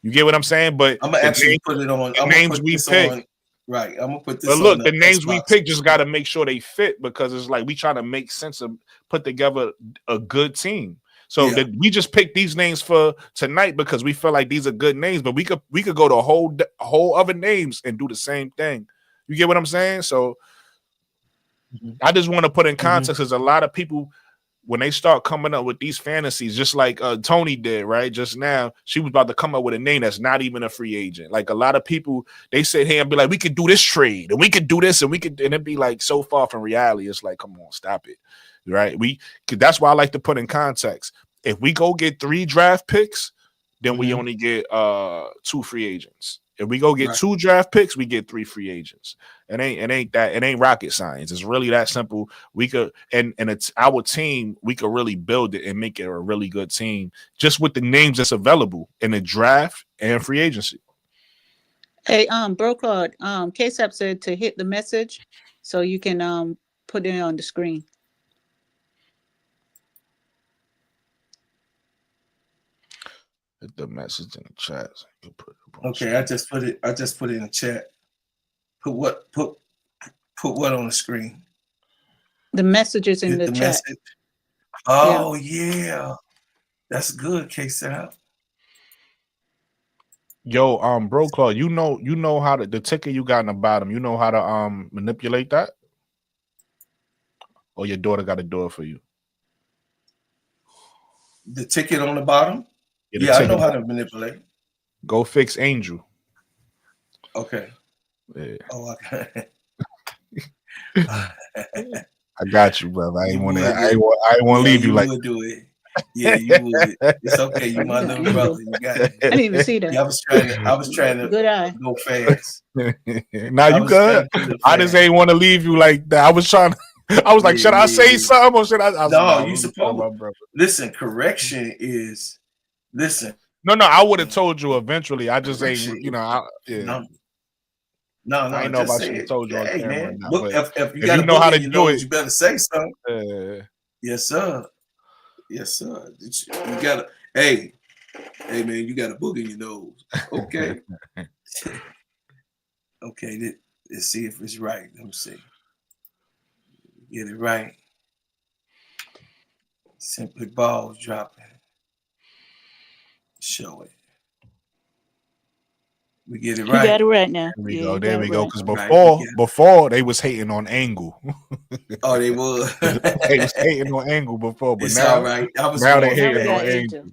You get what I'm saying? But I'm gonna actually put it on. The names we pick. Right, I'm gonna put this. But look, the names we pick just got to make sure they fit, because it's like we try to make sense of put together a good team. So we just picked these names for tonight because we feel like these are good names. But we could go to whole other names and do the same thing. You get what I'm saying? So I just want to put in context, because a lot of people, when they start coming up with these fantasies, just like Tony did, right? Just now, she was about to come up with a name that's not even a free agent. Like a lot of people, they sit here and be like, we could do this trade and we could do this and it'd be like so far from reality. It's like, come on, stop it. Right? That's why I like to put in context. If we go get 3 draft picks, then we only get 2 free agents. If we go get 2 draft picks, we get 3 free agents. It ain't rocket science. It's really that simple. We could, and it's our team, we could really build it and make it a really good team just with the names that's available in the draft and free agency. Hey, Brocard, KSAP said to hit the message so you can put it on the screen. Hit the message in the chat. So okay, I just put it in the chat. Put what on the screen? The messages in the chat. Message. Oh yeah. That's good, KSAP. Yo, bro, Claude, you know how to, the ticket you got in the bottom, you know how to manipulate that? Or your daughter got to do it for you? The ticket on the bottom? Yeah, I know how to manipulate. Go fix Angel. Okay. Yeah. Oh, okay. I got you, brother. I ain't want to leave you like that. Do it. Yeah, you would. It's okay. You my little brother. You got it. I didn't even see that. Yeah, I was trying to good eye. Go fast. Now you good. I just ain't want to leave you like that. I was trying to. I was like, should I say something or should I? No, you supposed. Listen, correction is. Listen. No, I would have told you eventually. I just ain't. No, I ain't know about you. Told you on camera. Man, look, if you know how to do it, you better say something. Yes, sir. Yes, sir. You gotta. Hey, man, you got a book in your nose. Okay. Okay. Let's see if it's right. Let me see. Get it right. Simply balls dropping. Show it. We get it right. You got it right now. There we go. Because before they was hating on Angle. Oh, they was. They was hating on Angle before, but it's now, all right. Now they hating on Angle.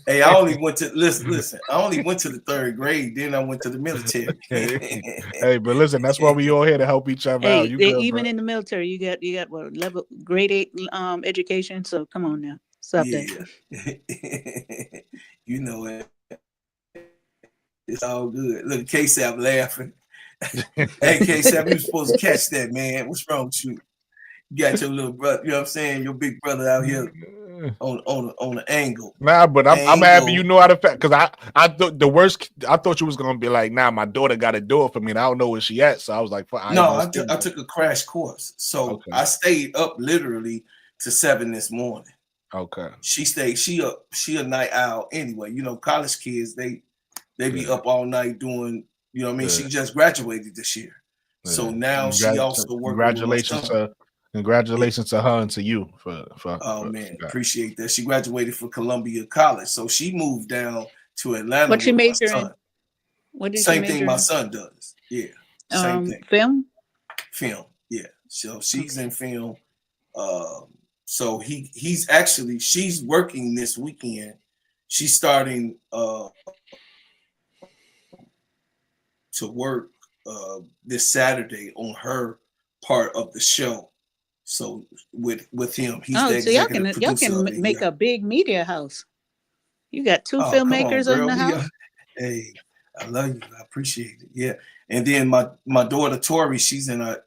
Hey, I only went to listen. I only went to the 3rd grade. Then I went to the military. Hey, but listen, that's why we all here to help each other out. Even in the military, you got what level grade 8 education. So come on now, stop that. You know it. It's all good. Look, KSAP laughing. Hey, KSAP, you supposed to catch that, man. What's wrong with you? You got your little brother, you know what I'm saying? Your big brother out here on the angle. Nah, but I'm happy you know how to fact, because I thought the worst. I thought you was gonna be like, nah, my daughter got to do it for me, and I don't know where she at. So I was like, I took a crash course, so I stayed up literally to 7 this morning. Okay. She stayed. She a night owl anyway. You know, college kids they be up all night doing. You know what I mean? She just graduated this year, so now she also working. Congratulations to her and to you for man, appreciate that. She graduated from Columbia College, so she moved down to Atlanta. What she majored in? What did same thing my son does. Yeah, same thing. Film. Yeah. So she's in film. So she's working this weekend she's starting to work this Saturday on her part of the show. So with him, he's the so y'all executive can producer of it. make a big media house. You got 2 Oh, come on, filmmakers in girl. the house. Hey, I love you. I appreciate it. Yeah. And then my daughter Tori, she's in her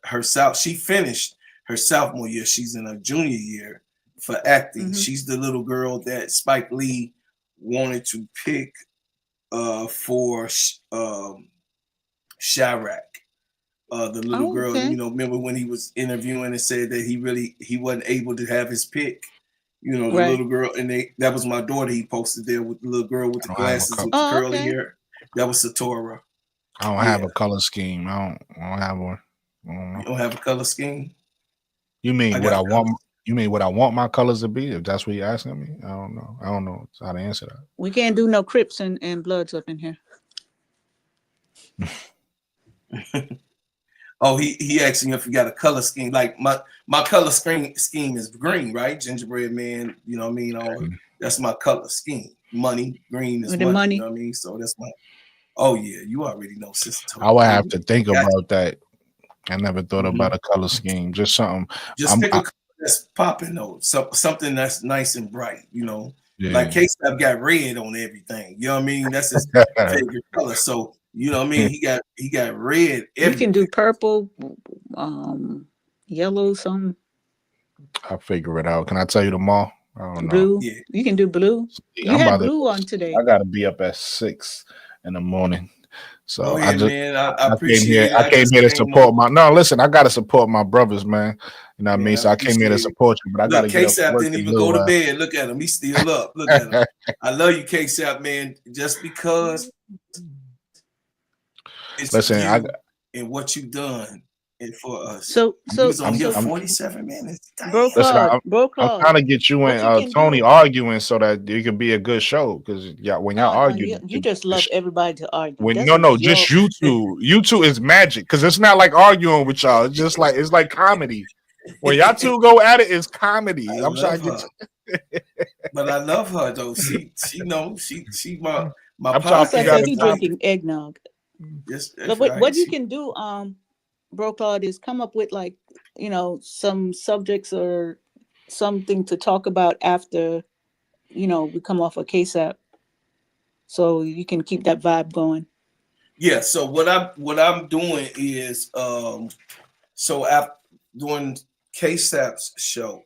she finished her sophomore year. She's in her junior year for acting. Mm-hmm. She's the little girl that Spike Lee wanted to pick for Chirac. The little girl, okay. you know, remember when he was interviewing and said that he wasn't able to have his pick. You know, the Right. little girl, and that was my daughter he posted there with the little girl with the glasses with the curly hair. That was Satora. I don't have a color scheme. I don't have one. You don't have a color scheme? You mean what I want? You mean what I want my colors to be? If that's what you're asking me, I don't know. I don't know how to answer that. We can't do no Crips and Bloods up in here. Oh, he asked me if you got a color scheme. Like my color scheme is green, right? Gingerbread man, you know what I mean? That's my color scheme. Money, green is money. You know what I mean? So that's my. Oh yeah, you already know, sister. I would have to think about that. I never thought about a color scheme. Just something. Just pick a color that's popping though. Something that's nice and bright. You know, like K-Stop got red on everything. You know what I mean? That's his favorite color. So. You know what I mean? He got red. You can do purple, yellow, something. I'll figure it out. Can I tell you tomorrow? I don't know. Blue. Yeah. You can do blue. You had blue on today. I gotta be up at 6 in the morning. So I appreciate it. I came here to support listen, I gotta support my brothers, man. You know what I mean? So I came here to support you, but I gotta get up. K-Sap didn't even go to bed. Look at him. He's still up. Look at him. I love you, K-Sap, man. Just because it's and what you done and for us. So I'm here 47 minutes. Bro, I'm trying to get you and Tony arguing so that it can be a good show. Because when y'all argue, you just love everybody to argue. Just you two. You two is magic because it's not like arguing with y'all. It's just like it's like comedy. When y'all two go at it, it's comedy. I'm trying to get. But I love her though. She knows she my. He drinking eggnog. Yes, but what you can do, Bro Claude, is come up with like, some subjects or something to talk about after, we come off a K-Sap, so you can keep that vibe going. Yeah. So what I'm doing is so after doing K-Sap's show,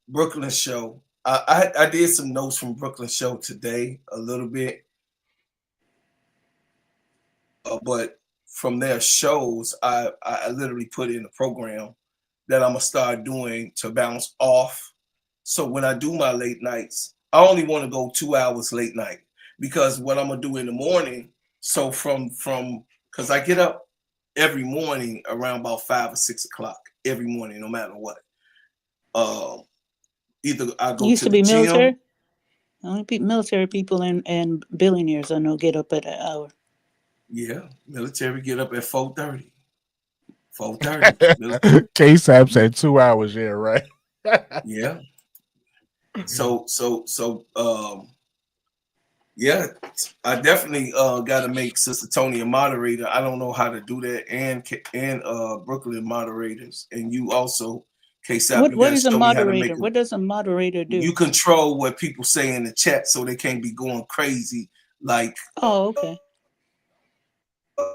Brooklyn show, I did some notes from Brooklyn show today a little bit. But from their shows, I literally put in a program that I'm gonna start doing to bounce off. So when I do my late nights, I only want to go 2 hours late night because what I'm gonna do in the morning. So from because I get up every morning around about 5 or 6 o'clock every morning, no matter what. Either I go used to be gym. Military. Only military people and billionaires I know get up at an hour. Yeah, military get up at 4:30. 4:30. K-Sap said 2 hours. Yeah, right. Yeah. So yeah, I definitely got to make Sister Tony a moderator. I don't know how to do that, and Brooklyn moderators, and you also K-Sap. What is a moderator? What does a moderator do? You control what people say in the chat, so they can't be going crazy. Like, okay.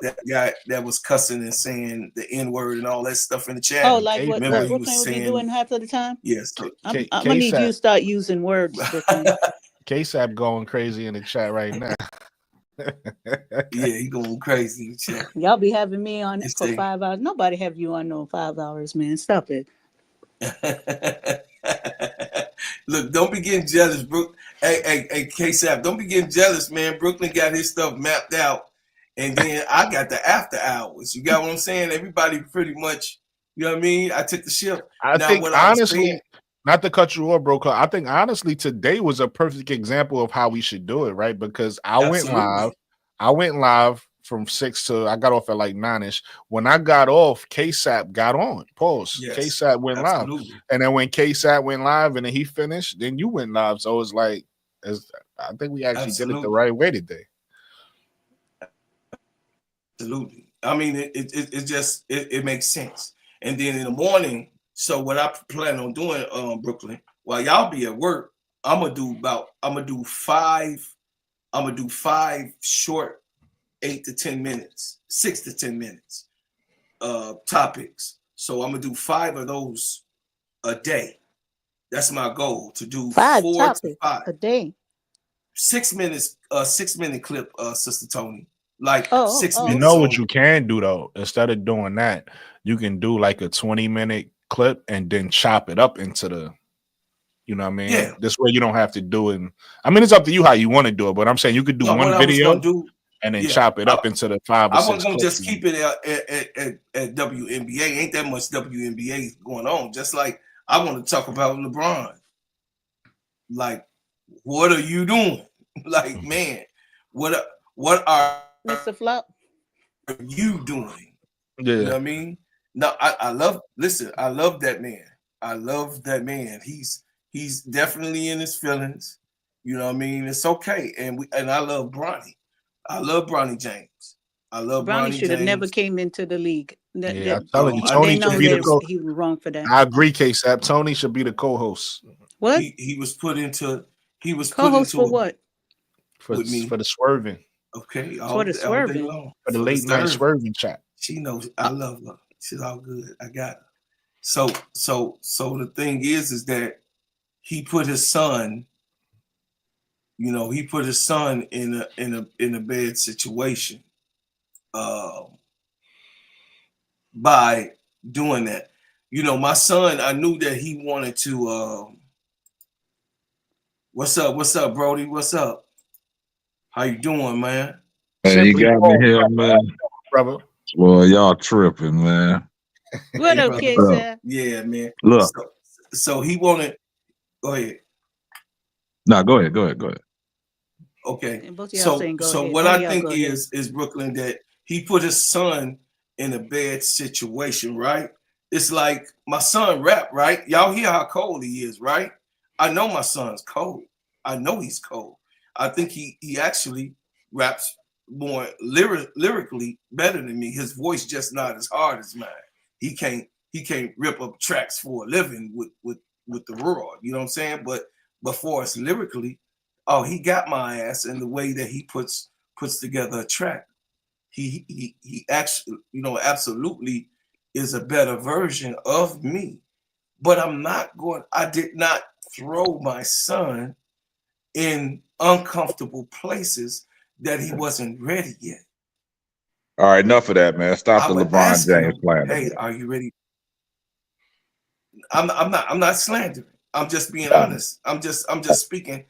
That guy that was cussing and saying the N-word and all that stuff in the chat. Oh, like what Brooklyn would be doing half of the time? Yes. I'm gonna need you to start using words, Brooklyn. K-Sap going crazy in the chat right now. Yeah, he going crazy in the chat. Y'all be having me on for 5 hours. Nobody have you on no 5 hours, man. Stop it. Look, don't be getting jealous, Brooke. Hey, K-Sap, don't be getting jealous, man. Brooklyn got his stuff mapped out. And then I got the after hours. You got what I'm saying? Everybody pretty much, you know what I mean? I took the ship. I think honestly, not to cut you off, bro, I think honestly today was a perfect example of how we should do it, right? Because I went live from 6 to I got off at like 9ish. When I got off, K-Sap got on. Pause. Yes, K-Sap went live. And then when K-Sap went live and then he finished, then you went live. So it's like I think we actually did it the Absolutely. right way today. Absolutely. I mean, it just it makes sense. And then in the morning, so what I plan on doing, Brooklyn, while y'all be at work, I'm gonna do five short 8 to 10 minutes, 6 to 10 minutes topics. So I'm gonna do 5 of those a day. That's my goal, to do 5 4 to topics 5 a day. 6 minutes, 6-minute clip, Sister Tony. Like Oh, 6 oh, You minutes know what on. you can do though? Instead of doing that, you can do like a 20-minute clip and then chop it up into the, you know what I mean? Yeah. This way you don't have to do it. I mean, it's up to you how you want to do it, but I'm saying you could do No, what one I was video gonna do, and then yeah, chop it up into the 5 or I 6 wasn't gonna clips. just keep it at WNBA. Ain't that much WNBA going on. Just like I want to talk about LeBron. Like, what are you doing? Like, man, what are Mr. Flop. you doing? Yeah. You know what I mean? No, I love that man. I love that man. He's definitely in his feelings. You know what I mean? It's okay. And I love Bronny. I love Bronny James. I love Bronny Bronny should have never James. came into the league. Yeah, I'm telling you, I Tony They think know should be the that co-host. he was wrong for that. I agree, K-Sap. Tony should be the co-host. What? He was put into Co-host for what? For with me. the swerving. Okay, For the all day swerving. long. For the late night swerving chat. She knows I love her. She's all good. I got her. So the thing is that he put his son, you know, he put his son in a bad situation by doing that. You know, my son, I knew that he wanted to what's up, Brody? What's up? How you doing, man? Man, you got me here, man. Brother. Well, y'all tripping, man. What up, K-Sap? Yeah, man. Look. So he wanted. Go ahead. No, go ahead. Okay. And both of y'all saying go So ahead. what Both of I y'all think go ahead. is Brooklyn, that he put his son in a bad situation, right? It's like my son rap, right? Y'all hear how cold he is, right? I know my son's cold. I know he's cold. I think he actually raps more lyrically better than me. His voice just not as hard as mine. He can't rip up tracks for a living with the raw, you know what I'm saying? But for us lyrically, oh, he got my ass in the way that he puts together a track. He actually, you know, absolutely is a better version of me. But I did not throw my son in uncomfortable places that he wasn't ready yet. All right, enough of that, man. Stop the LeBron James slander. Hey, are you ready? I'm not slandering. I'm just being honest. I'm just speaking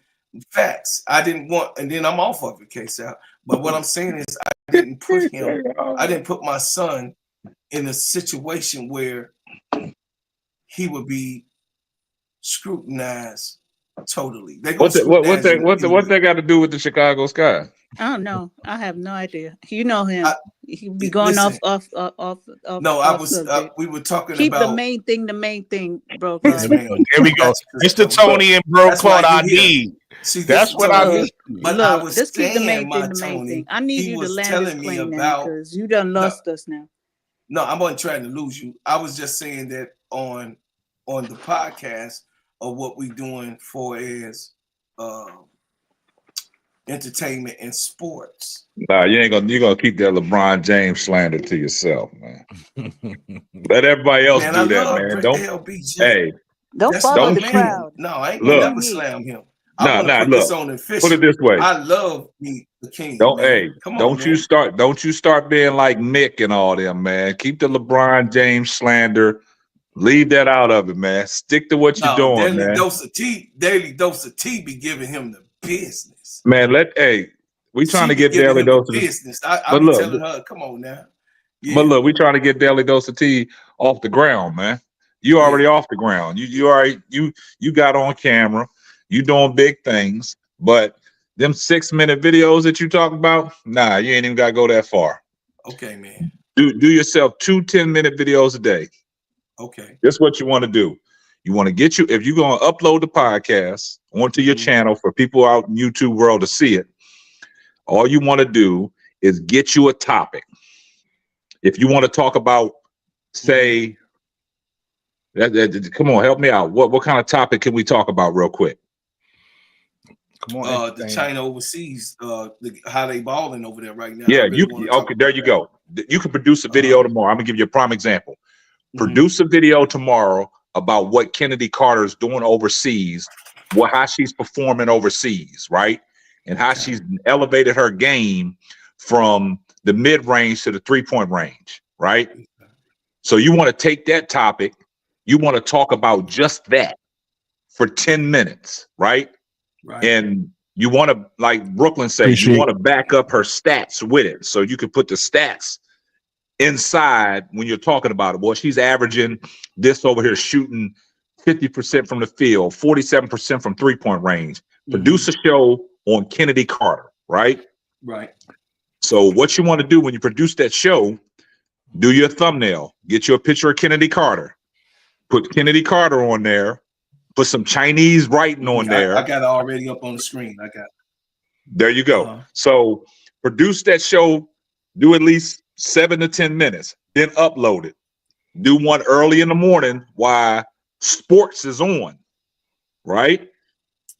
facts. I didn't want, and then I'm off of it, K-Sal. But what I'm saying is I didn't put my son in a situation where he would be scrutinized totally. What they got to do with the Chicago Sky? I don't know. I have no idea. You know him. He be going listen, off. No, I was. We were talking Keep about the main thing, bro. Yes, Here we go. Mr. Tony and Bro Claude ID. That's what I mean. But look, I was just keep the saying, main thing. I need you to land this plane now because you done lost us now. No, I wasn't trying to lose you. I was just saying that on the podcast of what we doing for as entertainment and sports. Nah, you're gonna keep that LeBron James slander to yourself, man. Let everybody else do that, man. Don't follow the crowd. No, I ain't gonna never slam him. I want to put this on official. Put it this way. I love me the king. Don't you start being like Mick and all them, man. Keep the LeBron James slander. Leave that out of it, man. Stick to what you're doing, man. Daily dose of tea be giving him the business. Man, we trying to get daily dose of business. I be telling her, come on now. Yeah. But look, we trying to get daily dose of tea off the ground, man. You already off the ground. You already got on camera. You doing big things, but them 6-minute videos that you talk about, nah, you ain't even got to go that far. Okay, man. Do yourself 2 10-minute videos a day. Okay. That's what you want to do. You want to get you, if you're going to upload the podcast onto your channel for people out in YouTube world to see it, all you want to do is get you a topic. If you want to talk about, say, come on, help me out. What kind of topic can we talk about real quick? Come on, the China overseas, how they balling over there right now. Yeah, really okay, there you go. You can produce a video tomorrow. I'm gonna give you a prime example. Produce a video tomorrow about what Kennedy Carter is doing overseas, how she's performing overseas, right? And how she's elevated her game from the mid-range to the three-point range, right? So you want to take that topic, you want to talk about just that for 10 minutes, right? Right. And you want to, like Brooklyn said, you want to back up her stats with it. So you can put the stats inside when you're talking about it. Well, she's averaging this over here, shooting 50% from the field, 47% from three-point range. Produce a show on Kennedy Carter, right? Right. So what you want to do when you produce that show, do your thumbnail, get you a picture of Kennedy Carter, put Kennedy Carter on there, put some Chinese writing on there. I got it already up on the screen. I got it. There you go. So produce that show, do at least 7 to 10 minutes, then upload it. Do one early in the morning while sports is on, right?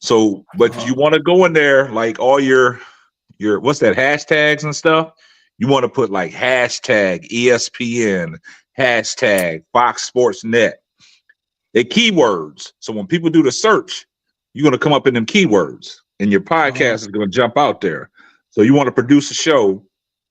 So, but you want to go in there like all your what's that, hashtags and stuff? You want to put like hashtag ESPN, hashtag Fox Sports Net. They're keywords. So when people do the search, you're going to come up in them keywords and your podcast is going to jump out there. So you want to produce a show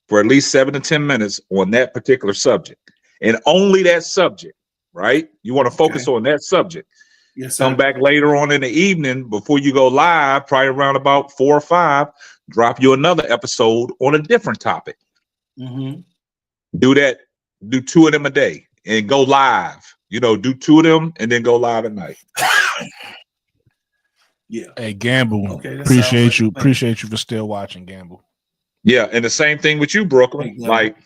for at least 7 to 10 minutes on that particular subject and only that subject, right? You want to focus on that subject. Yes, sir. Come back later on in the evening before you go live, probably around about 4 or 5, drop you another episode on a different topic. Do that, do 2 of them a day and go live. You know, do 2 of them and then go live at night. Yeah. Hey, Gamble. Okay, Appreciate you. Appreciate you for still watching, Gamble. Yeah, and the same thing with you, Brooklyn. Like,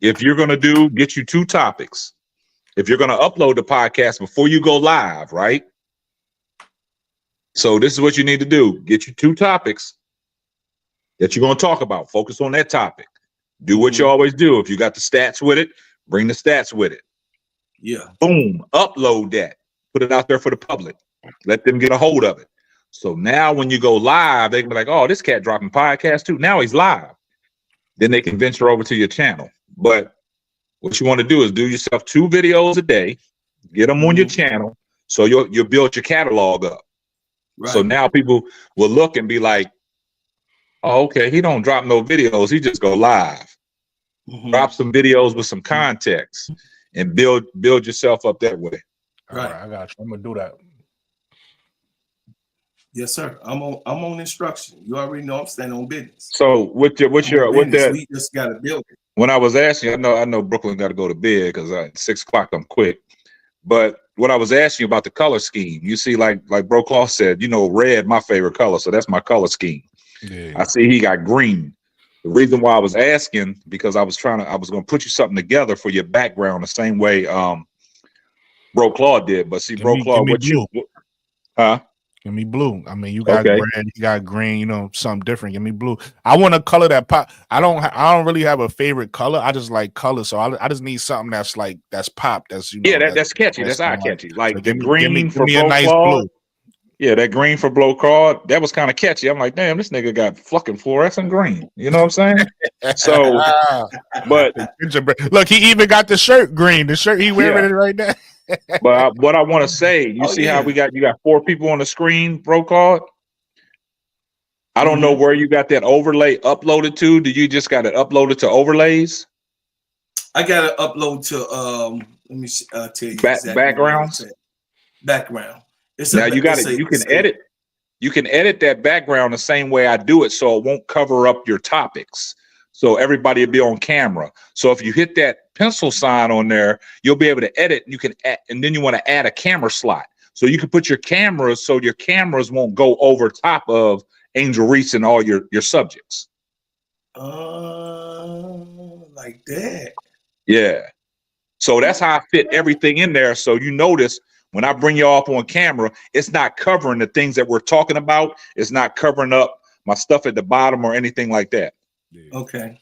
if you're gonna get you 2 topics. If you're gonna upload the podcast before you go live, right? So this is what you need to do: get you 2 topics that you're gonna talk about. Focus on that topic. Do what you always do. If you got the stats with it, bring the stats with it. Yeah. Boom. Upload that. Put it out there for the public. Let them get a hold of it. So now when you go live, they can be like, oh, this cat dropping podcast too. Now he's live. Then they can venture over to your channel. But what you want to do is do yourself 2 videos a day, get them on your channel, so you'll build your catalog up. Right. So now people will look and be like, oh, okay, he don't drop no videos. He just go live. Drop some videos with some context and build yourself up that way. Right. I got you. I'm gonna do that. Yes, sir. I'm on instruction. You already know I'm standing on business. So with that, we just gotta build it. When I was asking, I know Brooklyn got to go to bed because at 6 o'clock I'm quick. But when I was asking you about the color scheme, you see, like Bro Claw said, you know, red my favorite color, so that's my color scheme. Yeah. I see he got green. The reason why I was asking, because I was gonna put you something together for your background the same way Bro Claw did. But see, Bro Claw, what you Give me blue. I mean, you got red, you got green, you know, something different. Give me blue. I want a color that pop. I don't really have a favorite color. I just like color. So I just need something that's pop. That's, you know, that's catchy. That's eye catchy. Like so the green for Bro nice Claw. Blue. Yeah, that green for Bro Claw, that was kind of catchy. I'm like, damn, this nigga got fucking fluorescent green. You know what I'm saying? So, but look, he even got the shirt green. The shirt he wearing it right now. But what I want to say, you see how you got 4 people on the screen, Bro Claw? I don't know where you got that overlay uploaded to. Do you just got it uploaded to overlays? I got it upload to let me tell you exactly backgrounds. Background. Now you can edit. You can edit that background the same way I do it, so it won't cover up your topics. So everybody will be on camera. So if you hit that pencil sign on there, you'll be able to edit. You can add, and then you want to add a camera slot. So you can put your cameras so your cameras won't go over top of Angel Reese and all your subjects. Like that. Yeah. So that's how I fit everything in there. So you notice when I bring you off on camera, it's not covering the things that we're talking about. It's not covering up my stuff at the bottom or anything like that. Okay.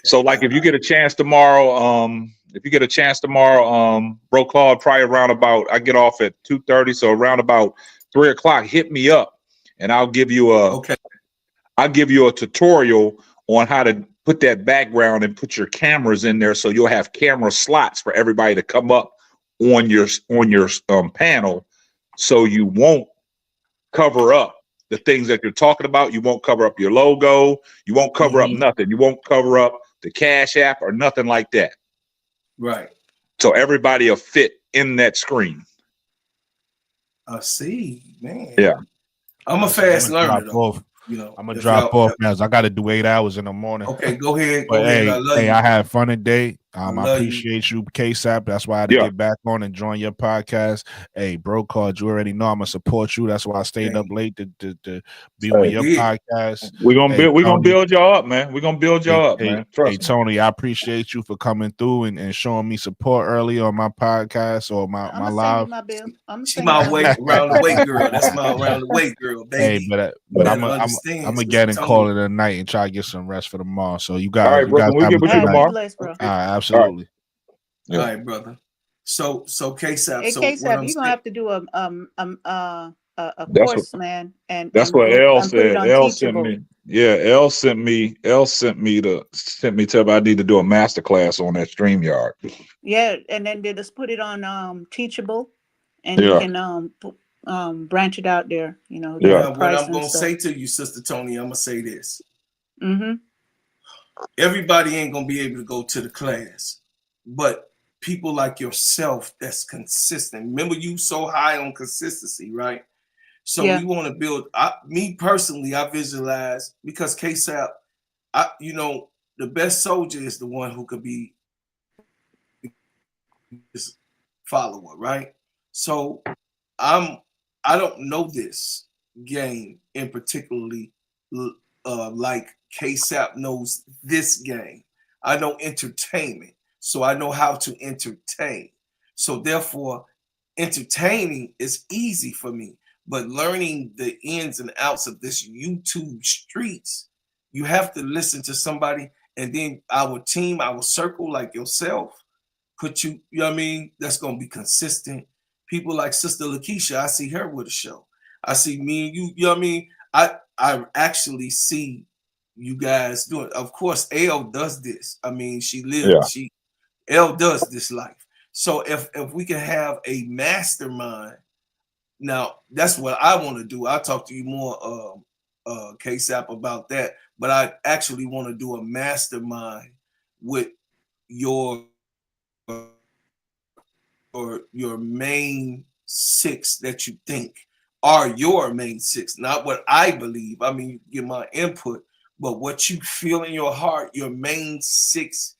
So like if you get a chance tomorrow, Bro Claude, probably around about, I get off at 2:30, so around about 3 o'clock, hit me up and I'll give you a tutorial on how to put that background and put your cameras in there, so you'll have camera slots for everybody to come up on your panel, so you won't cover up the things that you're talking about. You won't cover up your logo. You won't cover up nothing. You won't cover up the Cash App or nothing like that. Right. So everybody will fit in that screen. I see, man. Yeah. I'm a fast learner, though. I'm gonna drop off now. I got to do 8 hours in the morning. Okay, go ahead. But I love you. I had fun today. I appreciate you, KSAP. That's why I had to get back on and join your podcast. Hey, Bro Claude, you already know I'm gonna support you. That's why I stayed up late to be on your podcast. We're gonna build y'all up, man. We're gonna build y'all up, man. Trust me. Tony, I appreciate you for coming through and showing me support early on my podcast or my live. She my around the way girl. That's my around the way girl, baby. Hey, but I'm gonna get and call it a night and try to get some rest for tomorrow. So you guys, all right, bro. We get with you tomorrow. Bro. Absolutely. All right, brother. So KSAP. Hey, KSAP, you're gonna have to do a That's course, man. And that's what L said. L sent Teachable. me. Yeah, L sent me to tell me I need to do a master class on that StreamYard. Yeah, and then they just put it on Teachable, and you can branch it out there. You know. Yeah. What I'm gonna say to you, Sister Tony, I'm gonna say this. Everybody ain't gonna be able to go to the class, but people like yourself that's consistent. Remember, you so high on consistency, right? So we want to build. Me personally, I visualize, because KSAP, the best soldier is the one who could be his follower, right? So I don't know this game in particularly like KSAP knows this game. I know entertainment, so I know how to entertain. So therefore, entertaining is easy for me. But learning the ins and outs of this YouTube streets, you have to listen to somebody, and then our team, our circle, like yourself, you know what I mean? That's gonna be consistent. People like Sister Lakeisha, I see her with a show. I see me and you know what I mean? I actually see you guys doing. Of course, L does this. I mean, she lives. L does this life. So if we can have a mastermind, now that's what I want to do. I'll talk to you more, KSAP, about that. But I actually want to do a mastermind with your main six that you think are your main six, not what I believe. I mean, you give my input, but what you feel in your heart, your main six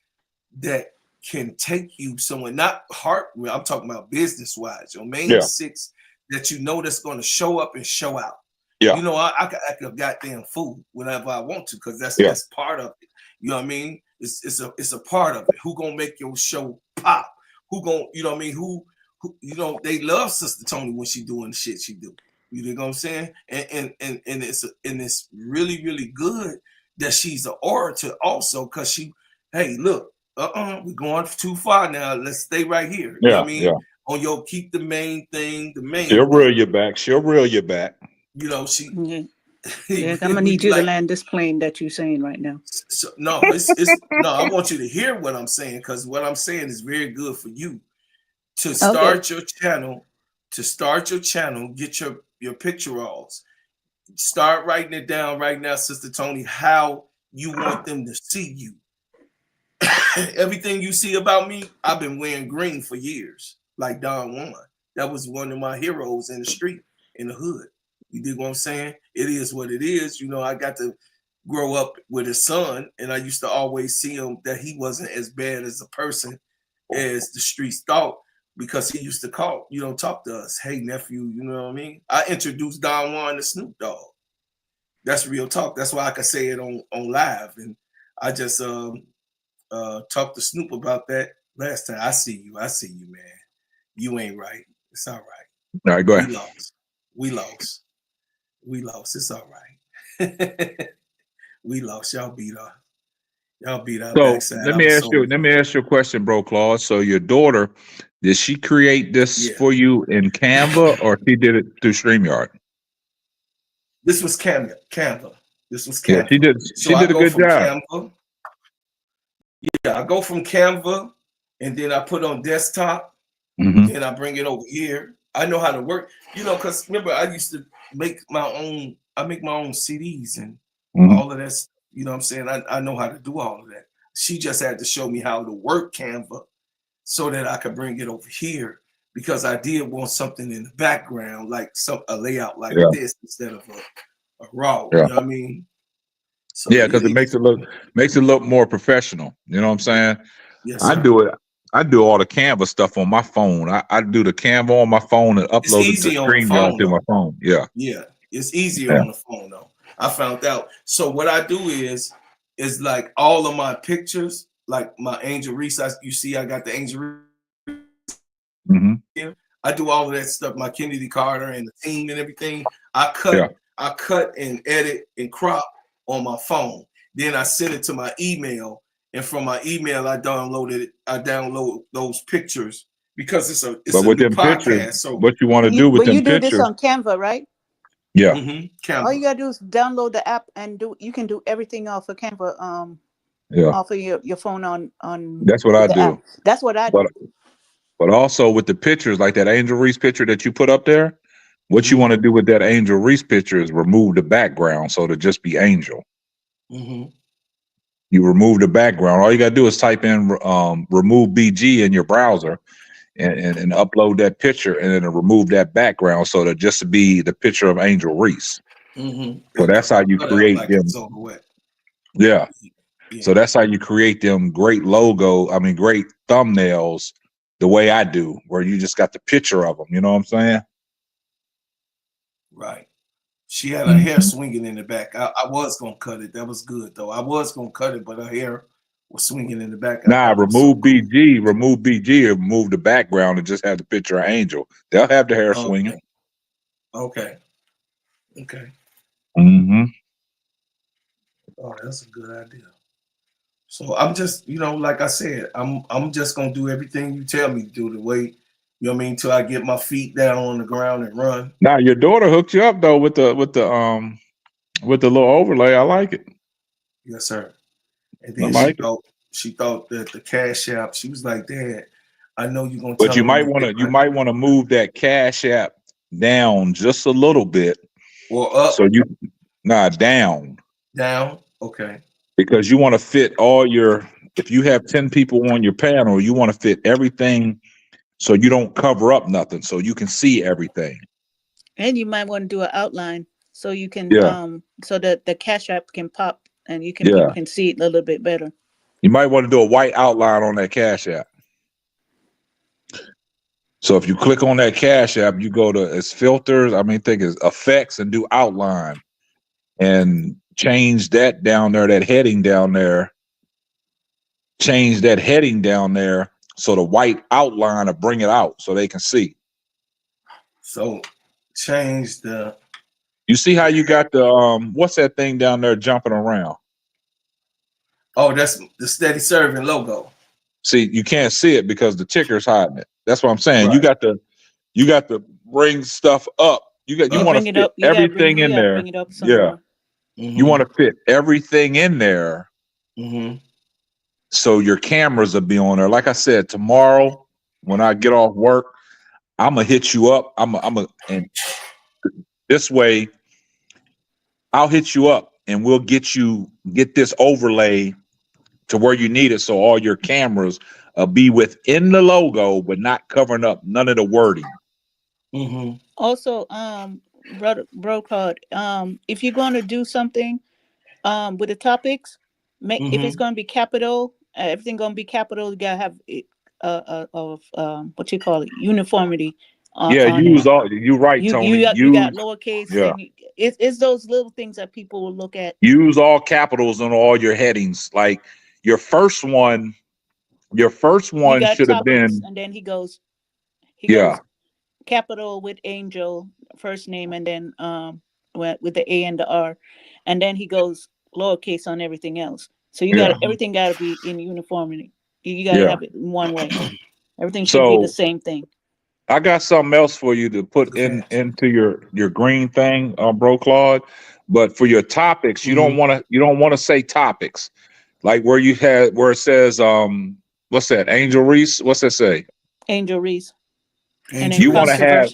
that can take you somewhere, not heart, I'm talking about business wise, your main six that you know that's going to show up and show out. Yeah. You know, I can act a goddamn fool whenever I want to, because that's part of it. You know what I mean? It's a part of it. Who gonna make your show pop? Who gonna, you know what I mean? Who they love Sister Tony when she doing the shit she do. You know what I'm saying? And it's really, really good that she's an orator also, because hey, look, we're going too far now. Let's stay right here. You know what I mean? On your keep the main thing, the main. She'll reel you back. She'll reel you back. You know, she. I'm gonna need you to land this plane that you're saying right now. So, no, it's no. I want you to hear what I'm saying, because what I'm saying is very good for you to start your channel. To start your channel, get your picture-alls. Start writing it down right now, Sister Tony, how you want them to see you. Everything you see about me, I've been wearing green for years, like Don Juan. That was one of my heroes in the street, in the hood. You dig what I'm saying? It is what it is. You know, I got to grow up with his son, and I used to always see him that he wasn't as bad as a person as the streets thought, because he used to talk to us. Hey, nephew, you know what I mean? I introduced Don Juan to Snoop Dogg. That's real talk. That's why I could say it on live. And I just talked to Snoop about that last time. I see you, man. You ain't right. It's all right. All right, go We ahead. lost. We lost. We lost. It's all right. We lost. Y'all beat our. Y'all beat our So backside. let I me was ask so you. Let me ask you a question, bro, Claude. So your daughter, did she create this yeah. for you in Canva, or she did it through StreamYard? This was Canva. This was Yeah, she Canva. did. So She I did a go good from job. Canva. Yeah, I go from Canva, and then I put on desktop. Mm-hmm. Then I bring it over here. I know how to work. You know, because remember I used to make my own. I make my own CDs and all of that. You know what I'm saying? I know how to do all of that. She just had to show me how to work Canva so that I could bring it over here because I did want something in the background, like a layout like Yeah. this instead of a raw. Yeah. You know what I mean? So Yeah, because it makes it look more professional. You know what I'm saying? Yes, I sir. do it. I do all the Canva stuff on my phone. I do the Canva on my phone and It's upload it to easy on the StreamYard phone to my though. phone. Yeah. Yeah, it's easier Yeah. on the phone though. I found out. So what I do is like all of my pictures, like my Angel Reese. You see, I got the Angel Reese Mm-hmm. here. I do all of that stuff. My Kennedy Carter and the team and everything. I Yeah. cut and edit and crop on my phone. Then I send it to my email, and from my email, I download those pictures because it's But a with new them pictures, podcast. So what you want to do with But you them do this pictures? on Canva, right? Yeah. Canva. All you gotta do is download the app and you can do everything off of Canva, Yeah. off of your phone on That's what I the do. app. That's what I But do. but also with the pictures, like that Angel Reese picture that you put up there, what you Mhm. want to do with that Angel Reese picture is remove the background so to just be Angel. Mhm. You remove the background. All you gotta do is type in remove BG in your browser and upload that picture and then remove that background so that just to be the picture of Angel Reese. Mhm. So that's how you Cut out create like a them. silhouette. Yeah. Yeah. So that's how you create them great great thumbnails the way I do, where you just got the picture of them. You know what I'm saying? Right. She had her hair swinging in the back. I was gonna cut it. That was good though. I was gonna cut it, but her hair was swinging in the back. I Nah, thought it was so cool. remove BG, and remove the background, and just have the picture of Angel. They'll have the hair swinging. Okay. Okay. Mm-hmm. Oh, that's a good idea. So I'm just, like I said, I'm just gonna do everything you tell me to do the way, you know what I mean, till I get my feet down on the ground and run. Now your daughter hooked you up though with the little overlay. I like it. Yes, sir. And I then like it. she thought that the Cash App, she was like, Dad, I know you're gonna But tell them to get you might want to move that Cash App down just a little bit. or up, So down. down. Okay. Because you want to fit if you have 10 people on your panel, you want to fit everything so you don't cover up nothing, so you can see everything. And you might want to do an outline so you can Yeah. so that the Cash App can pop and people Yeah. can see it a little bit better. You might want to do a white outline on that Cash App. So if you click on that Cash App, you go to its filters, think it's effects and do outline and change that down there, that heading down there. Change that heading down there so the white outline will bring it out so they can see. So change the. You see how you got the what's that thing down there jumping around? Oh, that's the Steady Serv'n logo. See, you can't see it because the ticker's hiding it. That's what I'm saying. Right. You got to bring stuff up. You want to fit everything in there. Bring it up some Yeah. more. Mm-hmm. You want to fit everything in there. Mm-hmm. So your cameras will be on there. Like I said, tomorrow when I get off work, I'm gonna hit you up. And this way I'll hit you up and we'll get this overlay to where you need it. So all your cameras be within the logo, but not covering up none of the wording. Mm-hmm. Also, bro card. If you're going to do something, with the topics, if it's going to be capital, everything going to be capital. You gotta have it, of what you call it, uniformity. Yeah, On use it. all. You're right, Tony. You got lowercase, Yeah. and it's those little things that people will look at. Use all capitals on all your headings. Like your first one You got should have topics, been. and then he goes capital with Angel first name, and then with the A and the R, and then he goes lowercase on everything else. So you got Yeah. everything got to be in uniformity. You got to Yeah. have it in one way. Everything should be the So same thing. I got something else for you to put in Okay. into your green thing, bro, Claude. But for your topics, you don't want to say topics like where it says what's that? Angel Reese. What's that say? Angel Reese, and then Angel You want to Reese. have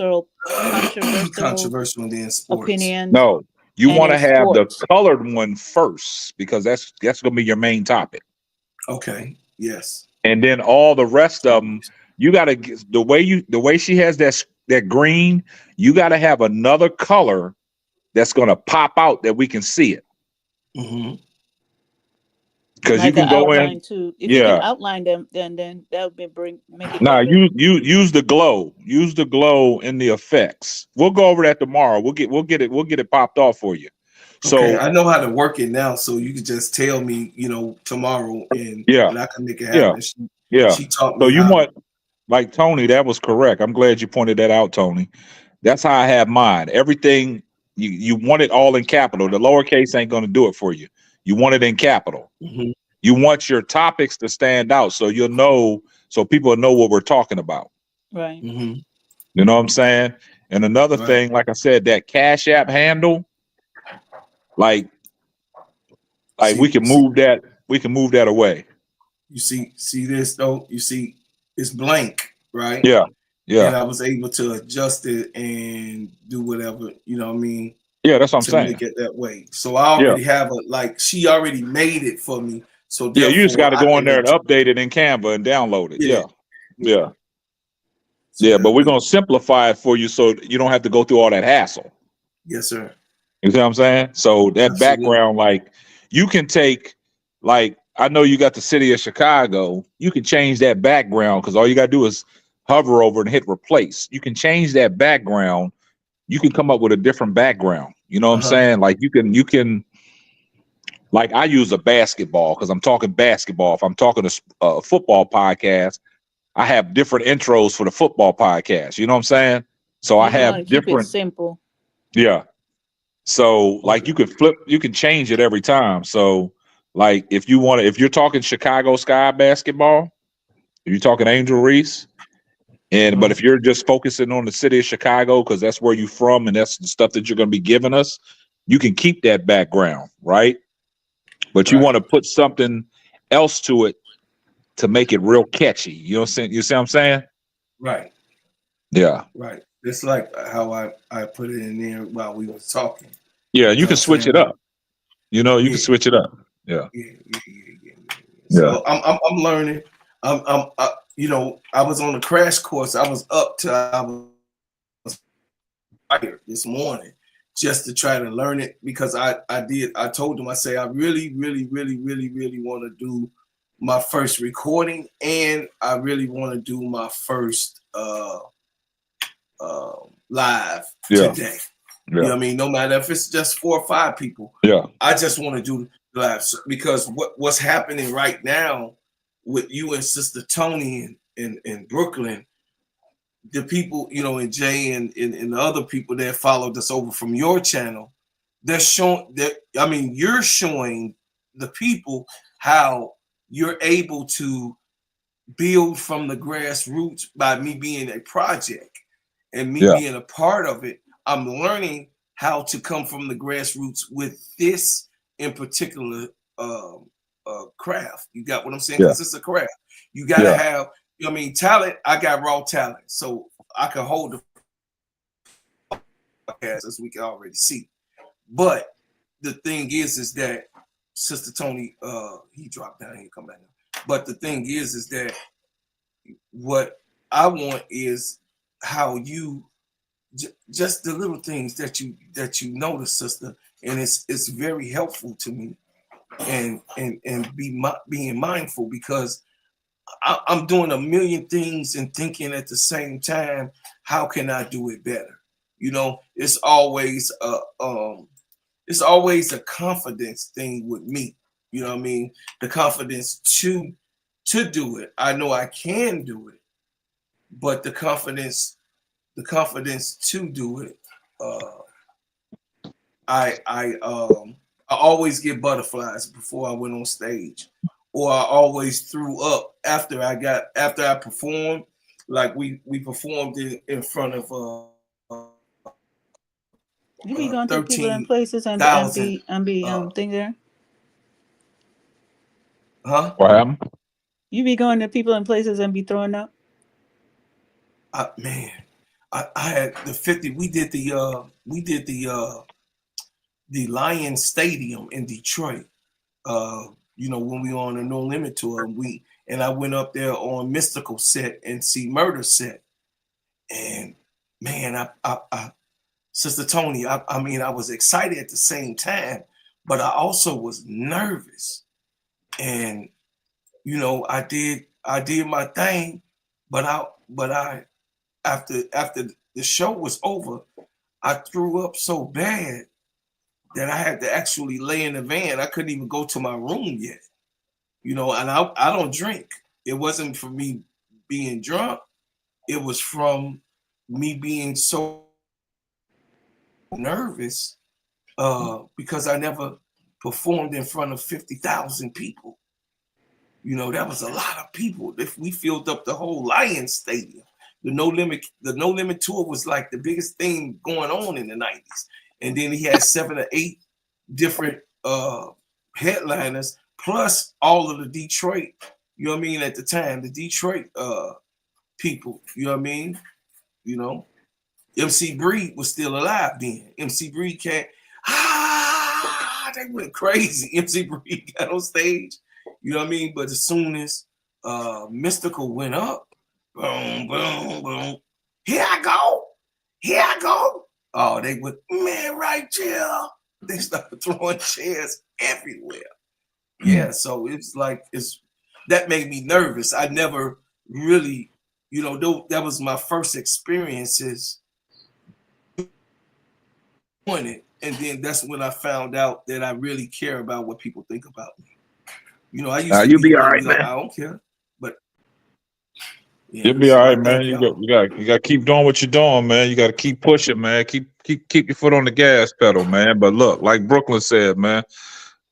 controversial Controversial and then sports. opinions, no. You and want then to have the sports. colored one first because that's going to be your main topic. Okay. Yes. And then all the rest of them, you got to the way she has that green. You got to have another color that's going to pop out that we can see it. Mm-hmm. Because you Like an can go outline in, too. If you can yeah. outline them, then that would make it Nah, better. you use the glow. Use the glow in the effects. We'll go over that tomorrow. We'll get it popped off for you. Okay, So I know how to work it now, so you can just tell me, tomorrow, yeah, and I can make it yeah, happen. yeah. She taught So me you how. want like Tony, that was correct. I'm glad you pointed that out, Tony. That's how I have mine. Everything you want it all in capital. The lowercase ain't gonna do it for you. You want it in capital. Mm-hmm. You want your topics to stand out so you'll know so people know what we're talking about. Right. Mm-hmm. You know what I'm saying? And another Right. thing, like I said, that Cash App handle, like we See, can move that, away. you see this though. You see, it's blank, right? Yeah, yeah, And I was able to adjust it and do whatever, yeah. That's what I'm to saying. make it that way. So I Yeah, already have she already made it for me. So yeah. You just got therefore, to I go in can there and update it in Canva and download it. yeah, Yeah, yeah. yeah, So yeah. But that'll we're be gonna simplify it for you so you don't have to go through all that hassle. yes, sir. You see what I'm saying? So that Absolutely. background, like you can take, like I know you got the city of Chicago. You can change that background because all you gotta do is hover over and hit replace. You can change that background. You can come up with a different background. You know what I'm Uh-huh. saying? Like you can like I use a basketball because I'm talking basketball. If I'm talking a football podcast, I have different intros for the football podcast. You know what I'm saying? So I You want to have keep it different, simple. yeah. So like Okay. you can change it every time. So like if you're talking Chicago Sky basketball, if you're talking Angel Reese, but Uh-huh. if you're just focusing on the city of Chicago because that's where you're from and that's the stuff that you're going to be giving us, you can keep that background, right? But you Right. want to put something else to it to make it real catchy. You know what I'm saying? You see what I'm saying? Right. Yeah. Right. It's like how I put it in there while we was talking. Yeah, You you know what can I'm switch saying? it up. You know, you can Yeah. switch it up. Yeah. Yeah. Yeah. So I'm learning. I was on a crash course. I was up till I was tired this morning just to try to learn it because I told them, I say, I really, really, really, really, really want to do my first recording and I really want to do my first live Yeah. today. You know Yeah. what I mean? No matter if it's just 4 or 5 people, Yeah. I just want to do live because what's happening right now with you and Sister Tony in Brooklyn, the people, and Jay and the other people that followed us over from your channel, they're showing that, you're showing the people how you're able to build from the grassroots by me being a project and me Yeah. being a part of it. I'm learning how to come from the grassroots with this in particular craft. You got what I'm saying? Yeah. Because it's a craft. You got to Yeah. have, talent. I got raw talent, so I can hold the podcast as we can already see. But the thing is that Sister Tony, he dropped down, he come back now. But the thing is that what I want is how you just the little things that you notice, sister, and it's very helpful to me, and being mindful because I'm doing a million things and thinking at the same time, how can I do it better? It's always a confidence thing with me. You know what I mean? The confidence to do it. I know I can do it, but the confidence the confidence to do it. I always get butterflies before I went on stage, or I always threw up after I performed. Like we performed in front of You be going to people and 13,000. places and be thing there. Huh? What happened? You be going to people and places and be throwing up. Man, I had the 50. We did the Lions Stadium in Detroit. You know, when we were on a No Limit tour, and I went up there on Mystical set and see Murder set, and man, I Sister Tony, I mean, I was excited at the same time, but I also was nervous, and you know, I did my thing, but I after the show was over, I threw up so bad that I had to actually lay in the van. I couldn't even go to my room yet. You know, and I don't drink. It wasn't for me being drunk. It was from me being so nervous because I never performed in front of 50,000 people. You know, that was a lot of people. If we filled up the whole Lions Stadium. The No Limit tour was like the biggest thing going on in the 90s. And then he had 7 or 8 different headliners, plus all of the Detroit, you know what I mean, at the time, the Detroit people, you know what I mean? You know, MC Breed was still alive then. MC Breed they went crazy. MC Breed got on stage, you know what I mean? But as soon as Mystical went up, boom, boom, boom. Here I go. Oh, they went, man, right here. They started throwing chairs everywhere. Yeah, so that made me nervous. I never really, you know, that was my first experiences doing it. And then that's when I found out that I really care about what people think about me. You know, I used to be all right, man. I don't care. But yeah, you'll be all right, man. You got to keep doing what you're doing, man. You got to keep pushing, man. Keep your foot on the gas pedal, man. But look, like Brooklyn said, man,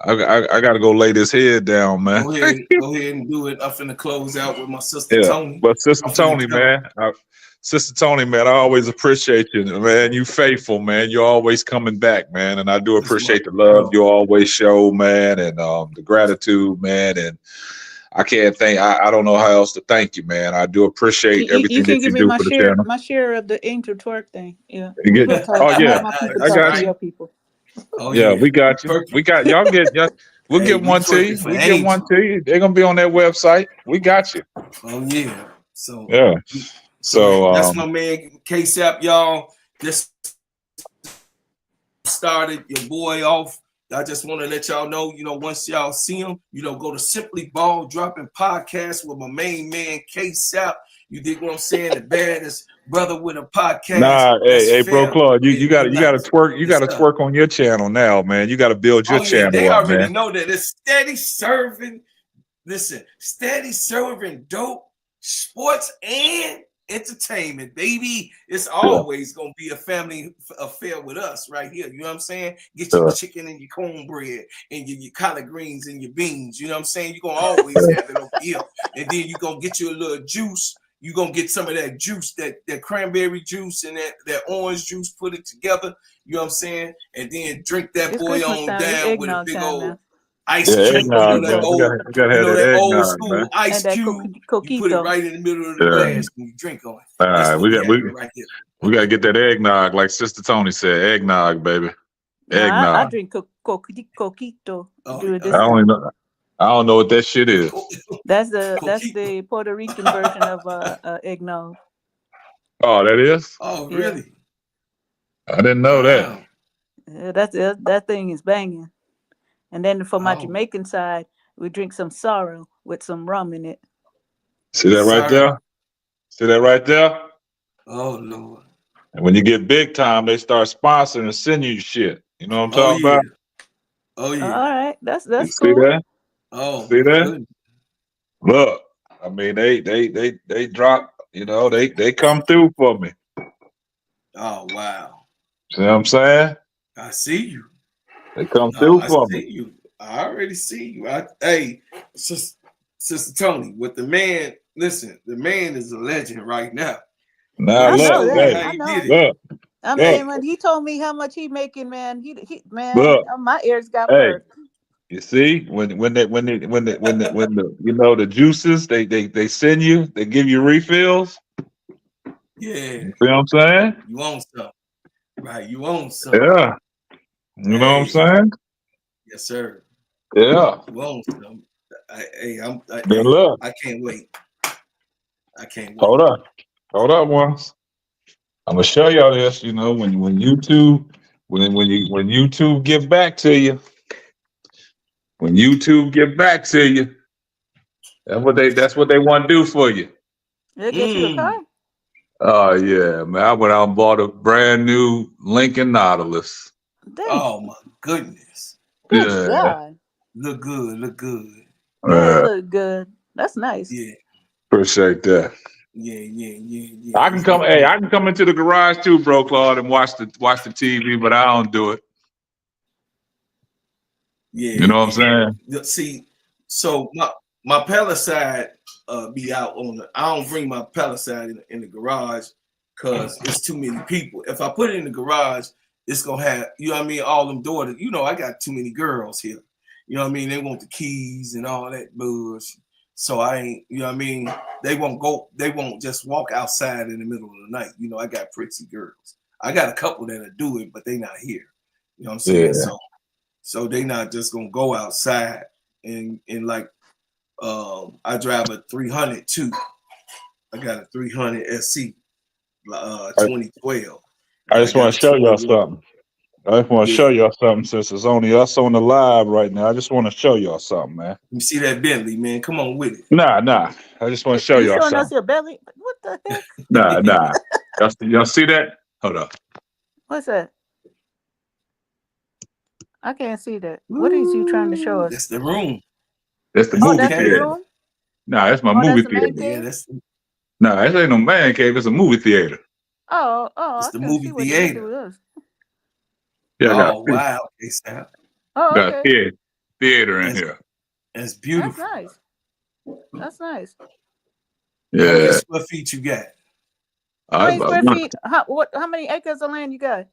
I got to go lay this head down, man. Go ahead and do it. I'm finna close out with my sister Tony. But Sister Tony, man, I always appreciate you, man. You faithful, man. You're always coming back, man. And I do appreciate the love you always show, man, and the gratitude, man. And I can't thank. I don't know how else to thank you, man. I do appreciate everything that you do for the channel. My share of the Angel Twerk thing. Yeah. Oh yeah, I got you. People. Oh yeah, we got you. We got y'all. We'll get one to you. We get one to you. They're gonna be on that website. We got you. Oh yeah. So yeah. So that's my man K-Sap, y'all. Just started your boy off. I just want to let y'all know, you know, once y'all see him, you know, go to Simply Ball Dropping Podcast with my main man K-Sap. You dig what I'm saying? The baddest brother with a podcast. Nah, hey, bro, Claude, you got to twerk. You got to twerk on your channel now, man. You got to build your channel. They up, already man. know that it's steady serving. Listen, steady serving dope sports and entertainment, baby. It's always gonna be a family affair with us right here. You know what I'm saying? Get your chicken and your cornbread and your collard greens and your beans. You know what I'm saying? You're gonna always have it over here. And then you're gonna get you a little juice. You're gonna get some of that juice, that cranberry juice and that orange juice, put it together. You know what I'm saying? And then drink that boy on down with a big old ice cube. Eggnog, man. We gotta have that old eggnog, school man. ice cube. You put it right in the middle of the glass and you drink on it. All right, we gotta get that eggnog, like Sister Tony said. Eggnog, baby. Eggnog. I drink coquito. I don't know what that shit is. That's the Puerto Rican version of eggnog. Oh, that is? Oh, really? I didn't know that. Yeah, that thing is banging. And then for my Jamaican side, we drink some sorrow with some rum in it. See that right there? See that right there? Oh, Lord. And when you get big time, they start sponsoring and sending you shit. You know what I'm talking about? Oh, yeah. All right. That's you cool. See that? Oh, see that? Good. Look, I mean, they drop, you know, they come through for me. Oh wow. See what I'm saying? I see you. They come No, through I for see me. you. I already see you. Hey, Sister Tony, with the man, listen, the man is a legend right now. Now Let me I know look, show you that. how hey, I he did know. it. look, I look, mean, Hey, when he told me how much he making, man, he man, look. my ears got Hey, perked. you see, when the you know the juices they send you, they give you refills. yeah, You see what I'm saying? you own some. Right, you own some. Yeah. You know what I'm Hey, saying? yes, sir. Yeah. You own some. Then look, I can't wait. I can't wait. hold up. Hold up once. I'm gonna show y'all this, you know, when YouTube when YouTube give back to you, when YouTube give back to you, that's what they want to do for you. They get you a car. Mm. Oh yeah, man. I went out and bought a brand new Lincoln Nautilus. Dang, Oh my goodness. good Yeah. God. Look good. Look good. Yeah, it Yeah. looked good. That's nice. Yeah. Appreciate that. Yeah. It's look Hey, good. I can come into the garage too, bro, Claude, and watch the TV, but I don't do it. You know what I'm saying? See, so my Palisade be out on the. I don't bring my Palisade in the garage because it's too many people. If I put it in the garage, it's gonna have, you know what I mean, all them daughters. You know, I got too many girls here. You know what I mean? They want the keys and all that bullshit. So I ain't, you know what I mean? They won't just walk outside in the middle of the night. You know, I got pretty girls. I got a couple that'll do it, but they not here. You know what I'm saying? Yeah. So they not just gonna go outside and like I drive a 300 too. I got a 300 SC 2012. I Then I just got want a to show y'all 21. something. I just want to show Yeah. y'all something since it's only us on the live right now. I just want to show y'all something, man. You see that Bentley, man? Come on with Nah. I just want to show You y'all showing us something. your belly? What the heck? it. Nah. Y'all see that? Hold up. What's that? I can't see that. What is you trying to show Ooh, us? that's the room. That's the That's Oh, the movie that's the cave. theater. room? Nah, that's my Oh, that's movie the man theater. Yeah, cave? Nah, this ain't no man cave. It's a movie theater. Oh, it's I the can see movie what it theater. was. Yeah, Oh wow. Okay, Sam. Oh, got okay. theater in That's here. that's That's beautiful. nice. That's nice. How many Yeah. square feet you got? How I, many square feet? How many acres of land you got?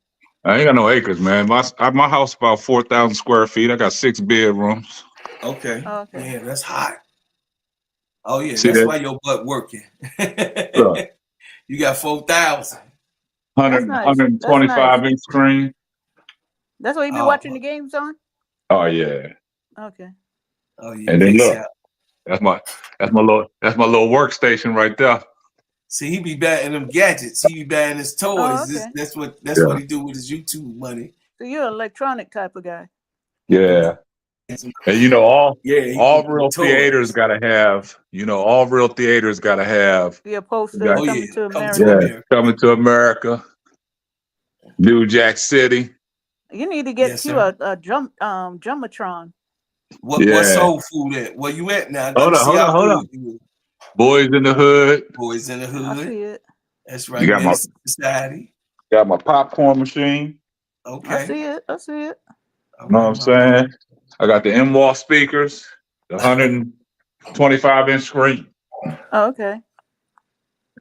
I ain't got no acres, man. My house about 4,000 square feet. I got 6 bedrooms. Okay. Oh, okay. Man, that's hot. Oh yeah, See that's that? why your butt working. Look, You got 4,000. 100, That's nice. That's nice. 125 inch screen. That's what you be Oh, watching the games on? Oh yeah. Okay. oh yeah, And then case look, out. that's my little workstation right there. See, he be buying them gadgets. He be buying his Oh, toys. okay. That's what Yeah. he do with his YouTube money. So you're an electronic type of guy. He be Yeah. And you know he all want them real theaters toys. gotta have, all real theaters gotta have Be a poster got Oh coming yeah, to come to America. yeah, America. coming to America, New Jack City. You need to Yes, get you sir. a Jumbotron. What Yeah. soul food at? Where you at now? Let me see how Hold good on. you is. Boys in the Hood. Boys in the I hood. see it. That's You right, Menace to Society. got my popcorn machine. I Okay. see it. I see it. All You know what right, I'm my brother. saying? I got the Wnba speakers, the 125-inch screen. Oh, okay.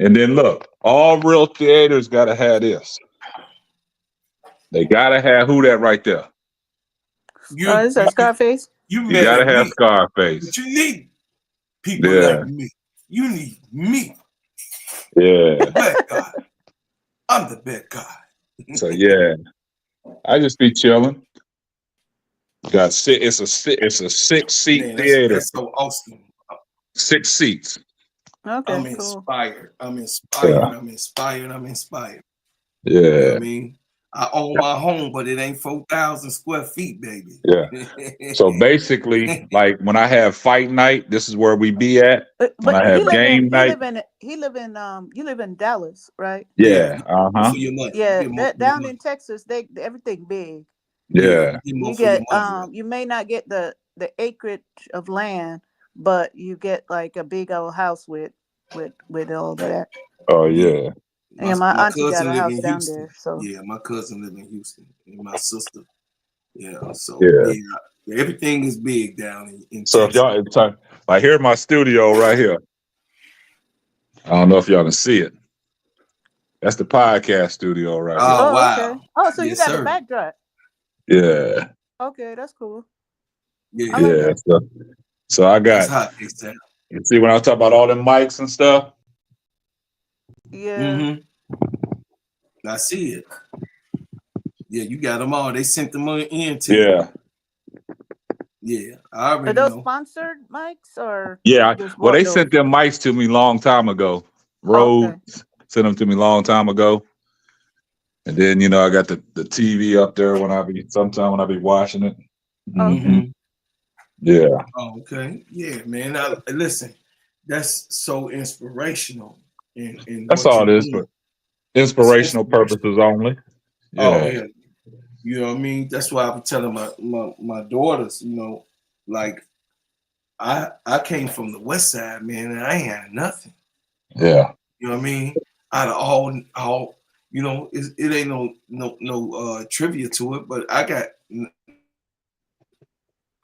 And then look, all real theaters gotta have this. They gotta have who that right there. Oh, You is that Scarface? you You mad gotta at have me. Scarface. But you need people like Yeah, me. You need me. yeah. Black God. I'm the bad guy. So yeah, I just be chilling. It's a 6-seat Man, theater, that's so awesome. 6 seats. Okay, I'm cool. inspired. I'm Yeah, inspired. I'm inspired. I'm inspired. You know what yeah, I mean? I own my home, but it ain't 4,000 square feet, baby. yeah. So basically, like when I have fight night, this is where we be at. When But I have game night, you live in Dallas, right? Yeah, yeah, more for your money. You Yeah, get more that for your down in money. Texas, they everything big. Yeah, yeah. you get more You for your get money, right? you may not get the acreage of land, but you get like a big old house with all that. Oh Yeah. yeah. Yeah, my My auntie got cousin a live house in down Houston. there. So Yeah, my cousin live in Houston, and my sister. Yeah, so Yeah. everything is big down in So if Texas. y'all, like, here's my studio right here. I don't know if y'all can see it. That's the podcast studio right here. Oh okay. wow. Oh, so you Yes, got a sir. backdrop. Yeah. Okay, that's cool. Yeah, I like Yeah. that. So I that's got, hot. Exactly. you see when I talk about all them mics and stuff? Yeah. Mm-hmm. I see it. Yeah, you got them all. They sent them in to you. Yeah. Yeah, I Are already those know. sponsored mics or Yeah. you just Well, bought they those? sent them mics to me long time ago. Okay. Rhodes sent them to me long time ago. And then, I got the TV up there when I be watching it. Okay. Mm-hmm. Yeah. Oh, okay. Yeah, man. Listen, that's so inspirational in That's what all you're it is for doing. It's inspirational inspirational. purposes only. Oh Yeah. yeah. You know what I mean? That's why I be telling my daughters, like I came from the west side, man, and I ain't had nothing. Yeah. You know what I mean? Out of all it ain't no trivia to it, but I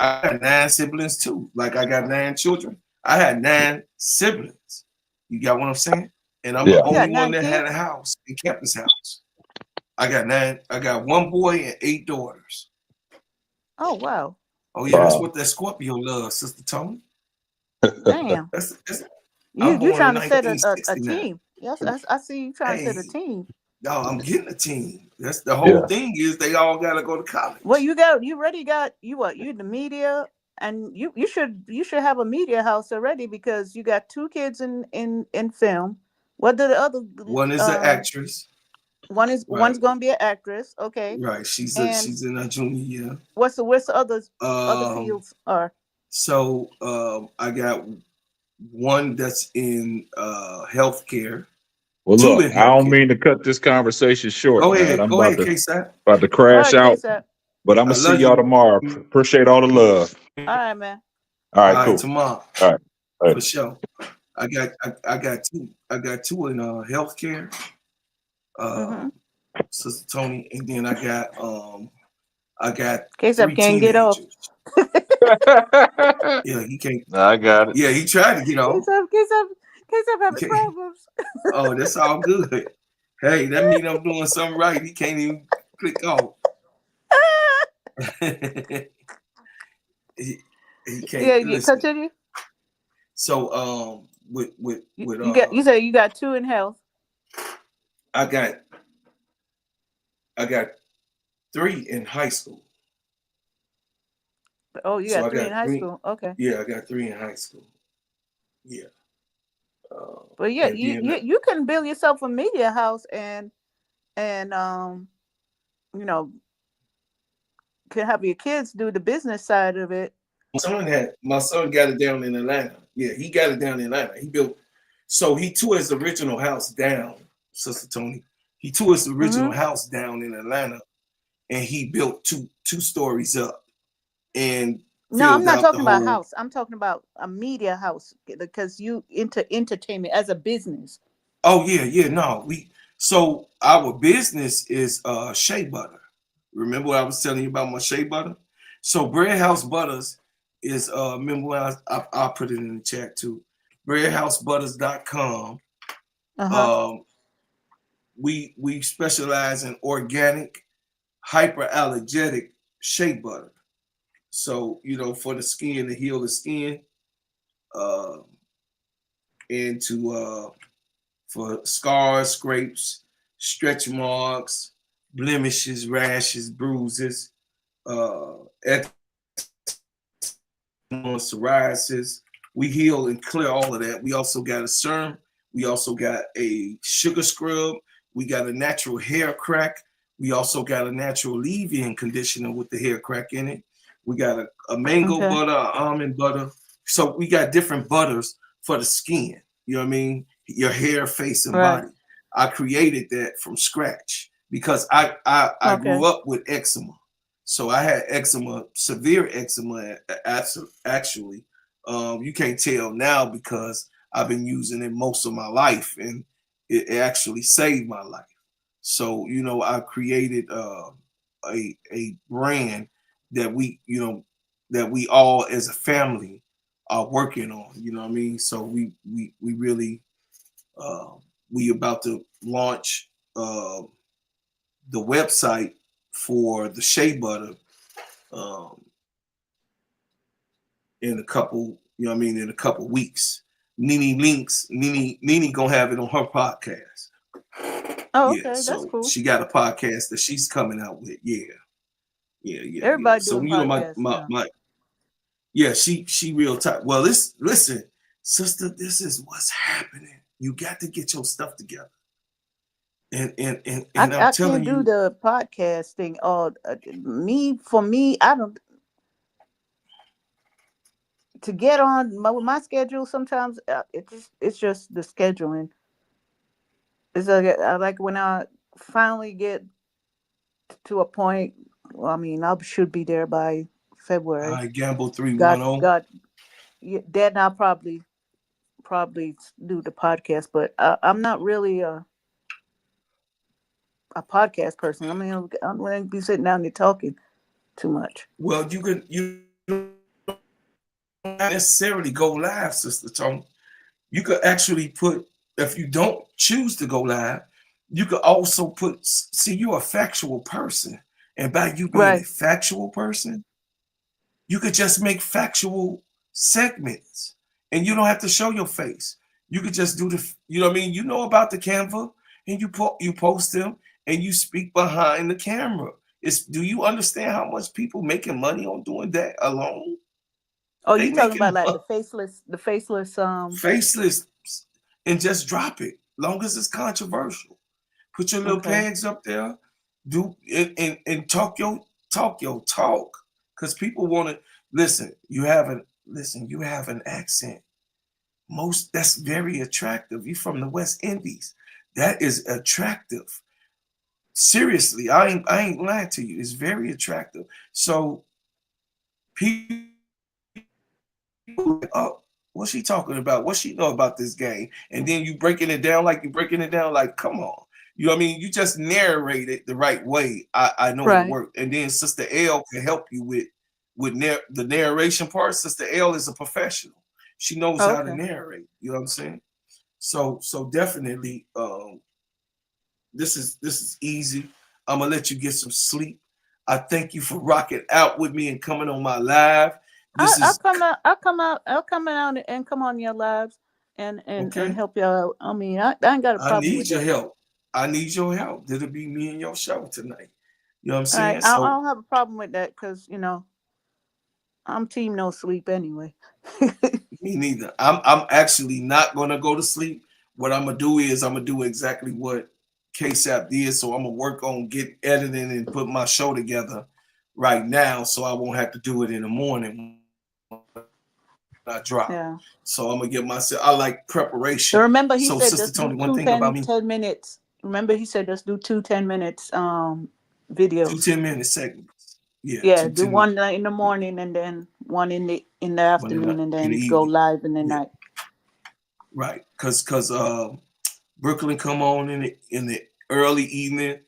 got 9 siblings too. Like I got 9 children. I had 9 siblings. You got what I'm saying? And I'm the Yeah. You got only one 9 that had a kids? house and kept his house. I got 9. I got 1 boy and 8 daughters. Oh wow. Oh yeah, that's Wow. what that Scorpio loves, Sister Tony. Damn. That's I'm You born in trying to set a 1969. team. Yes, I see you trying to set Hey, a team. y'all, I'm getting a team. That's the whole Yeah. thing is they all gotta go to college. Well, you already got you what? You in the media and you should have a media house already because you got 2 kids in film. What do the other One is an actress, one's right? going to be an actress, okay? Right. And She's in her junior year. what's the other Um, fields are? so I got one that's in healthcare, Well, 2 look, in I don't healthcare. mean to cut this conversation short, man. I'm Go about ahead, to K-Side. All crash right, out, KSAP. but I'm I gonna see love y'all you. tomorrow. Appreciate all the love. All right, man. All All right, right, cool. tomorrow. All right. For sure. I got 2. I got 2 in healthcare, Mm-hmm. Sister Tony, and then I got KSAP 3 can't get off. teenagers. Yeah, he can't. I got it. Yeah, he tried to get off. KSAP He having can't. problems. Oh, that's all good. Hey, that means I'm doing something right. He can't even click off. he, he can't Yeah, listen. continue. So with You said you got 2 in health. I got 3 in high school. Oh, you So got I 3 in got high 3. school. Okay. Yeah, I got 3 in high school. Yeah. But yeah, And then you can build yourself a media house and you know can have your kids do the business side of it. my son got it down in Atlanta. Yeah, he got it down in Atlanta. He tore his original house down, Sister Tony. He tore his original Mm-hmm. house down in Atlanta, and he built two stories up and No, I'm filled not out the talking about whole. house. I'm talking about a media house because you into entertainment as a business. Oh yeah, no. So our business is shea butter. Remember what I was telling you about my shea butter? So Bread House Butters is remember when I'll put it in the chat too. breadhousebutters.com. Uh-huh. We specialize in organic, hyperallergenic shea butter. So, for the skin, to heal the skin, and for scars, scrapes, stretch marks, blemishes, rashes, bruises, eczema, psoriasis. We heal and clear all of that. We also got a serum. We also got a sugar scrub. We got a natural hair crack. We also got a natural leave-in conditioner with the hair crack in it. We got a mango Okay. butter, almond butter. So we got different butters for the skin. You know what I mean? Your hair, face, and Right. body. I created that from scratch because I Okay. grew up with eczema. So I had eczema, severe eczema, actually. You can't tell now because I've been using it most of my life, and it actually saved my life. So, you know, I created a brand that we all as a family are working on. You know what I mean? So we really uh, we about to launch the website for the shea butter um, in a couple. You know what I mean? In a couple weeks. Nene gonna have it on her podcast. Oh, Yeah, okay, that's so cool. she got a podcast that she's coming out with. Yeah. Everybody So doing you know podcasts now. my yeah, she real tight. Well, listen, sister, this is what's happening. You got to get your stuff together. And I'm I telling can't do you, the podcast thing. For me, I don't to get on my schedule. Sometimes it's just the scheduling. It's like I like when I finally get to a point. Well, I mean, I should be there by February. I gamble God, 310. God, yeah, then I'll probably do the podcast. But I'm not really a podcast person. I mean, I'm going to be sitting down there talking too much. Well, you don't necessarily go live, Sister Tony. You could actually put, if you don't choose to go live, you could also put, see, you're a factual person. And by you being a Right. factual person, you could just make factual segments and you don't have to show your face. You could just do you know what I mean? You know about the Canva and you post them and you speak behind the camera. Do you understand how much people making money on doing that alone? Oh, They you talking about making like the faceless faceless and just drop it. Long as it's controversial. Put your little okay. pegs up there, do and talk your talk. Because people want to listen. You have an accent. That's very attractive. You from the West Indies. That is attractive. Seriously, I ain't lying to you. It's very attractive. So people like, oh, what's she talking about? What she know about this game? And then you breaking it down like come on. You know what I mean? You just narrate it the right way. I know it'll Right. work. And then Sister L can help you with the narration part. Sister L is a professional. She knows Oh, how to okay. narrate. You know what I'm saying? So definitely this is easy. I'm gonna let you get some sleep. I thank you for rocking out with me and coming on my live. This I'll is come out. I'll come out and come on your lives and okay. help y'all. I mean, I ain't got a I problem need with your that. help. I need your help. It'll be me and your show tonight. You know what I'm All right, saying? I So don't have a problem with that because I'm team no sleep anyway. me neither. I'm actually not gonna go to sleep. What I'm gonna do is I'm gonna do exactly what KSAP did. So I'm gonna work on get editing and put my show together right now, so I won't have to do it in the morning when I drop. Yeah. So I'm gonna get myself. I like So preparation. remember, he So said Sister just do Tony, one two thing about 10, me, 10 minutes. Remember, he said just do two 10 minutes two videos. 10-minute segments. Yeah, Yeah, two do 10 minutes. one in the morning and then one in the One in afternoon and the then go evening. live in the Yeah, night. right. Cause Brooklyn come on in the early evening.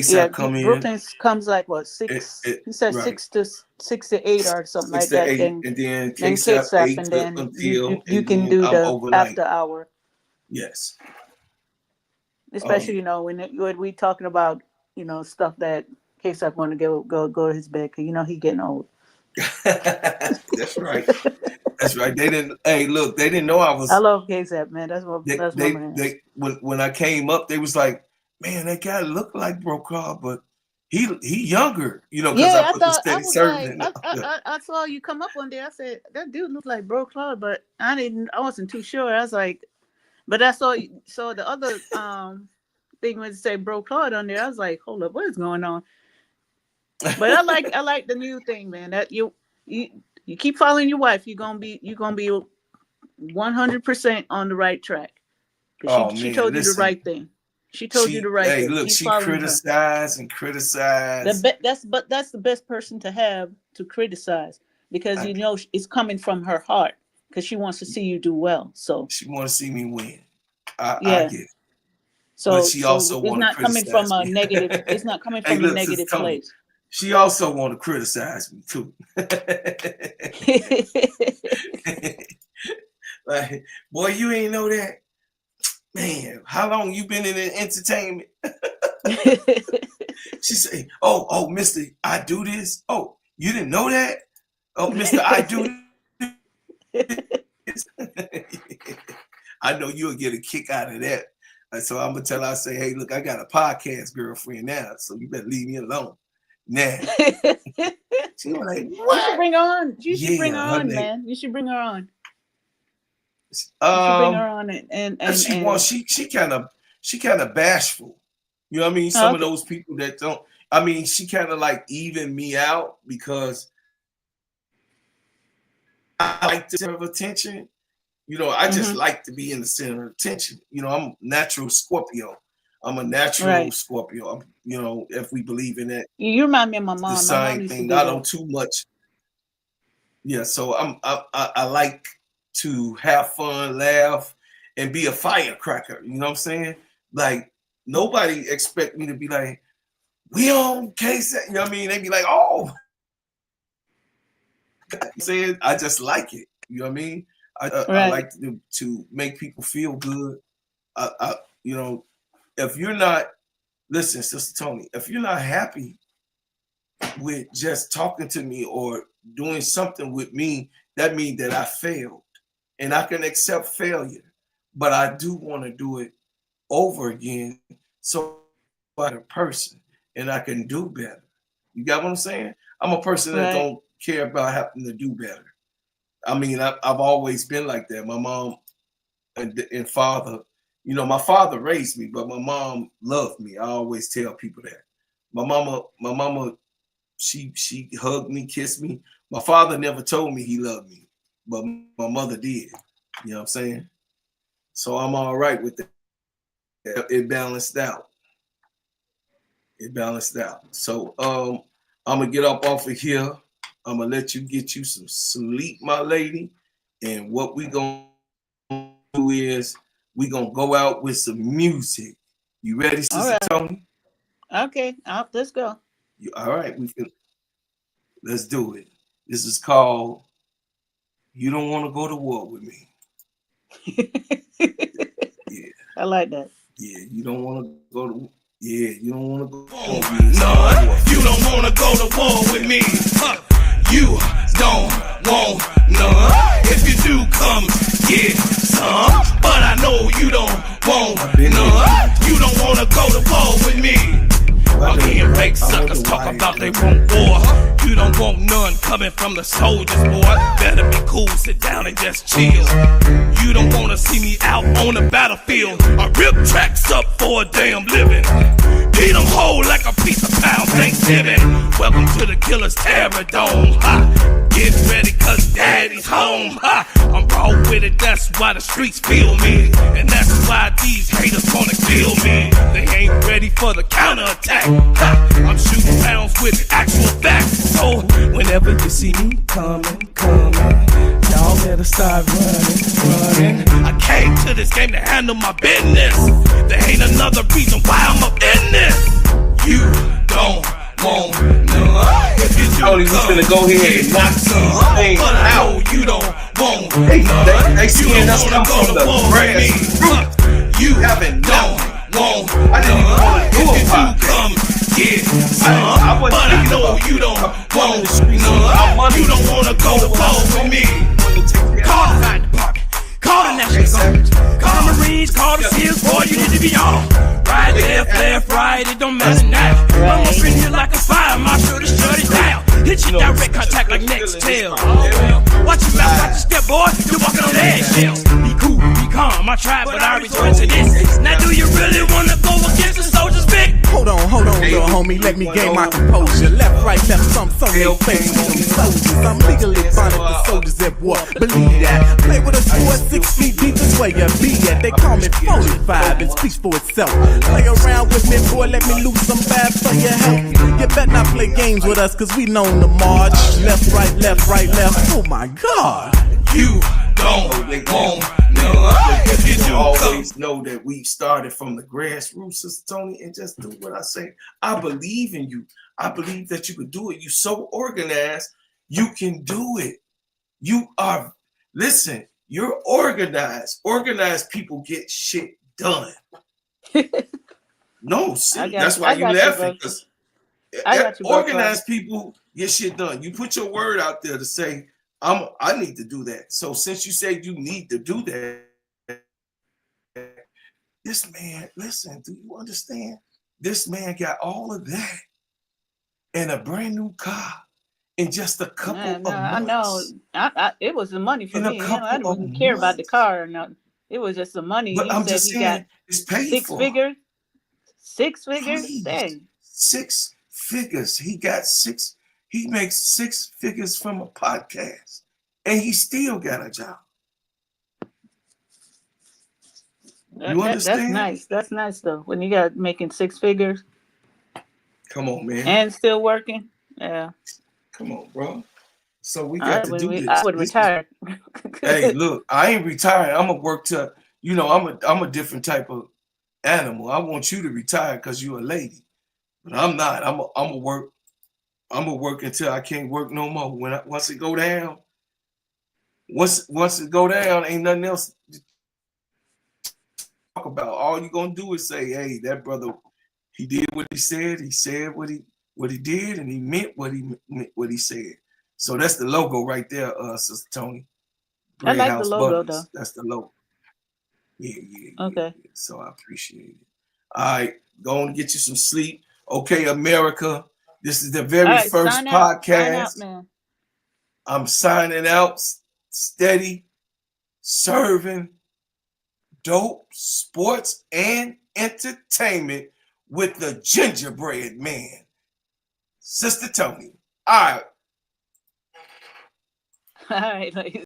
Yeah, KSAP come in Brooklyn's comes like what six? He said right 6 to 8 or something six like to that. eight, Then and then then KSAP kids up, 8 and to then until, you and can then do I'm the overnight. after hour, Yes. Oh especially yeah. when we talking about stuff that kids up want to go to his bed because he getting old. That's right. That's right. They didn't. Hey, look, they didn't know I I was. love KSAP, man. That's my man. When I came up, they was like, man, that guy looked like Brokaw, but he younger. Because I Yeah, I put the thought I steady was serving like, in. I saw you come up one day. I said that dude looked like Bro Claude, but I wasn't too sure. I was like, but I saw the other thing when it say Bro Claude on there. I was like, hold up, what is going on? But I like the new thing, man. That you you keep following your wife, you're gonna be 100% on the right track because she Oh she man, told you the listen. right thing. She told you the right Hey, thing. look, Keep she following her. criticized and criticized. That's the best person to have to criticize because I, it's coming from her heart because she wants to see you do well. So she want to see me win. I yeah, get it. So, she also it's not coming from a negative. It's not coming from a negative place. She also want to criticize me too. Like, boy, you ain't know that, man. How long you been in entertainment? She say, "Oh, Mister, I do this. Oh, you didn't know that? Oh, Mister, I do this." I know you'll get a kick out of that. So I'm gonna tell her, I say, "Hey, look, I got a podcast girlfriend now, so you better leave me alone." Nah. She was like, "What?" You should bring her on. You should bring her on, man. You should bring her on. You should bring her on and she kind of bashful. You know what I mean? Some of those people that don't. I mean, she kind of like even me out because I like the center of attention. You know, I just like to be in the center of attention. You know, I'm natural Scorpio. I'm a natural Scorpio. You know, if we believe in that. You remind me of my mom. The same thing. I don't too much. Yeah, so I like to have fun, laugh, and be a firecracker. You know what I'm saying? Like, nobody expect me to be like, we on case. You know what I mean? They be like, oh. I'm saying, I just like it. You know what I mean? I like to make people feel good. You know, if you're not, listen, Sister Tony, if you're not happy with just talking to me or doing something with me, that means that I failed. And I can accept failure, but I do want to do it over again so I'm a person and I can do better. You got what I'm saying? I'm a person that don't care about having to do better. I mean, I've always been like that. My mom and father, you know, my father raised me, but my mom loved me. I always tell people that. My mama, she hugged me, kissed me. My father never told me he loved me, but my mother did. You know what I'm saying? So I'm all right with that. It balanced out. It balanced out. So I'm gonna get up off of here. I'm gonna let you get you some sleep, my lady. And what we gonna do is we gonna go out with some music. You ready, Sister Tony? Okay, let's go. All right, let's do it. This is called "You Don't Want to Go to War with Me." Yeah, I like that. Yeah, you don't want to go to. Yeah, you don't want to go. No, you don't want to go to war with me. You don't want none. If you do, come get some. But I know you don't want none. You don't want to go to war with me. I'm hearing fake suckers talk about they want war. You don't want none coming from the soldiers, boy. Better be cool, sit down and just chill. You don't want to see me out on the battlefield. I rip tracks up for a damn living. Beat them whole like a piece of pound Thanksgiving. Welcome to the Killer's Terror Dome. Ha. Get ready cause daddy's home. Ha. I'm raw with it, that's why the streets feel me. And that's why these haters wanna kill me. They ain't ready for the counterattack. Ha. I'm shooting rounds with actual facts. So whenever you see me coming, y'all better start running. I came to this game to handle my business. There ain't another reason why I'm up in this. You don't want none. If you do, Tony, we finna go ahead and knock some things but I know out. you don't want none. They seeing us come from the grass. You haven't don't want I didn't even want to do if a you do, podcast. come get some. I wasn't But I thinking know about you don't want none. You don't want to go to war with me. Call the fire department. Call the National Guard. Call the Marines. Call the SEALs. Boy, you need to be on. Right, left, right. It don't matter now. I'm up in here like a fire marshal to shut it down. Hit you direct contact like next tail. Watch your mouth, watch your step, boy. You're walking on eggshells. Be cool, be calm. I tried, but I resort to this. Now, do you really want to go against the soldiers, big? Hold on, little homie, let me gain my composure. Left, right, left, some they face with them soldiers. I'm legally bonded to soldiers at war. Believe that. Play with a sword 6 feet deep, this way you be at. They call me 45, it speaks for itself. Play around with me, boy, let me lose some bad for your health. You better not play games with us, cause we known to march. Left, right, left, right, left. Oh my God. You don't want none. If you do, come know that we started from the grassroots, Sister Tony, and just do what I say. I believe in you. I believe that you can do it. You're so organized, you can do it. You are, listen, you're organized. Organized people get shit done. No, see, that's why you laughing, because organized people get shit done. You put your word out there to say, I need to do that. So since you say you need to do that, this man, listen, do you understand? This man got all of that and a brand new car in just a couple of months. I know. It was the money for me. I didn't care about the car or nothing. It was just the money. But He I'm said just he saying, got it's paid six for. figures. 6 figures? Please. Dang. 6 figures. He got 6. He makes 6 figures from a podcast, and he still got a job. You understand? That's nice. That's nice though. When you got making 6 figures. Come on, man. And still working. Yeah. Come on, bro. So we got to do this. I would retire. Hey, look, I ain't retiring. I'm gonna work to, I'm a different type of animal. I want you to retire because you're a lady, but I'm not. I'm a work. I'm gonna work until I can't work no more. Once it go down, once it go down, ain't nothing else to talk about. All you gonna do is say, "Hey, that brother, he did what he said. He said what he did, and he meant what he said." So that's the logo right there, Sister Tony. I like the logo though. That's the logo. Yeah. Okay. Yeah. So I appreciate it. All right, go and get you some sleep. Okay, America. This is the very first podcast. Sign out, man. I'm signing out. Steady, serving dope sports and entertainment with the Gingerbread Man, Sister Tony. All right. All right.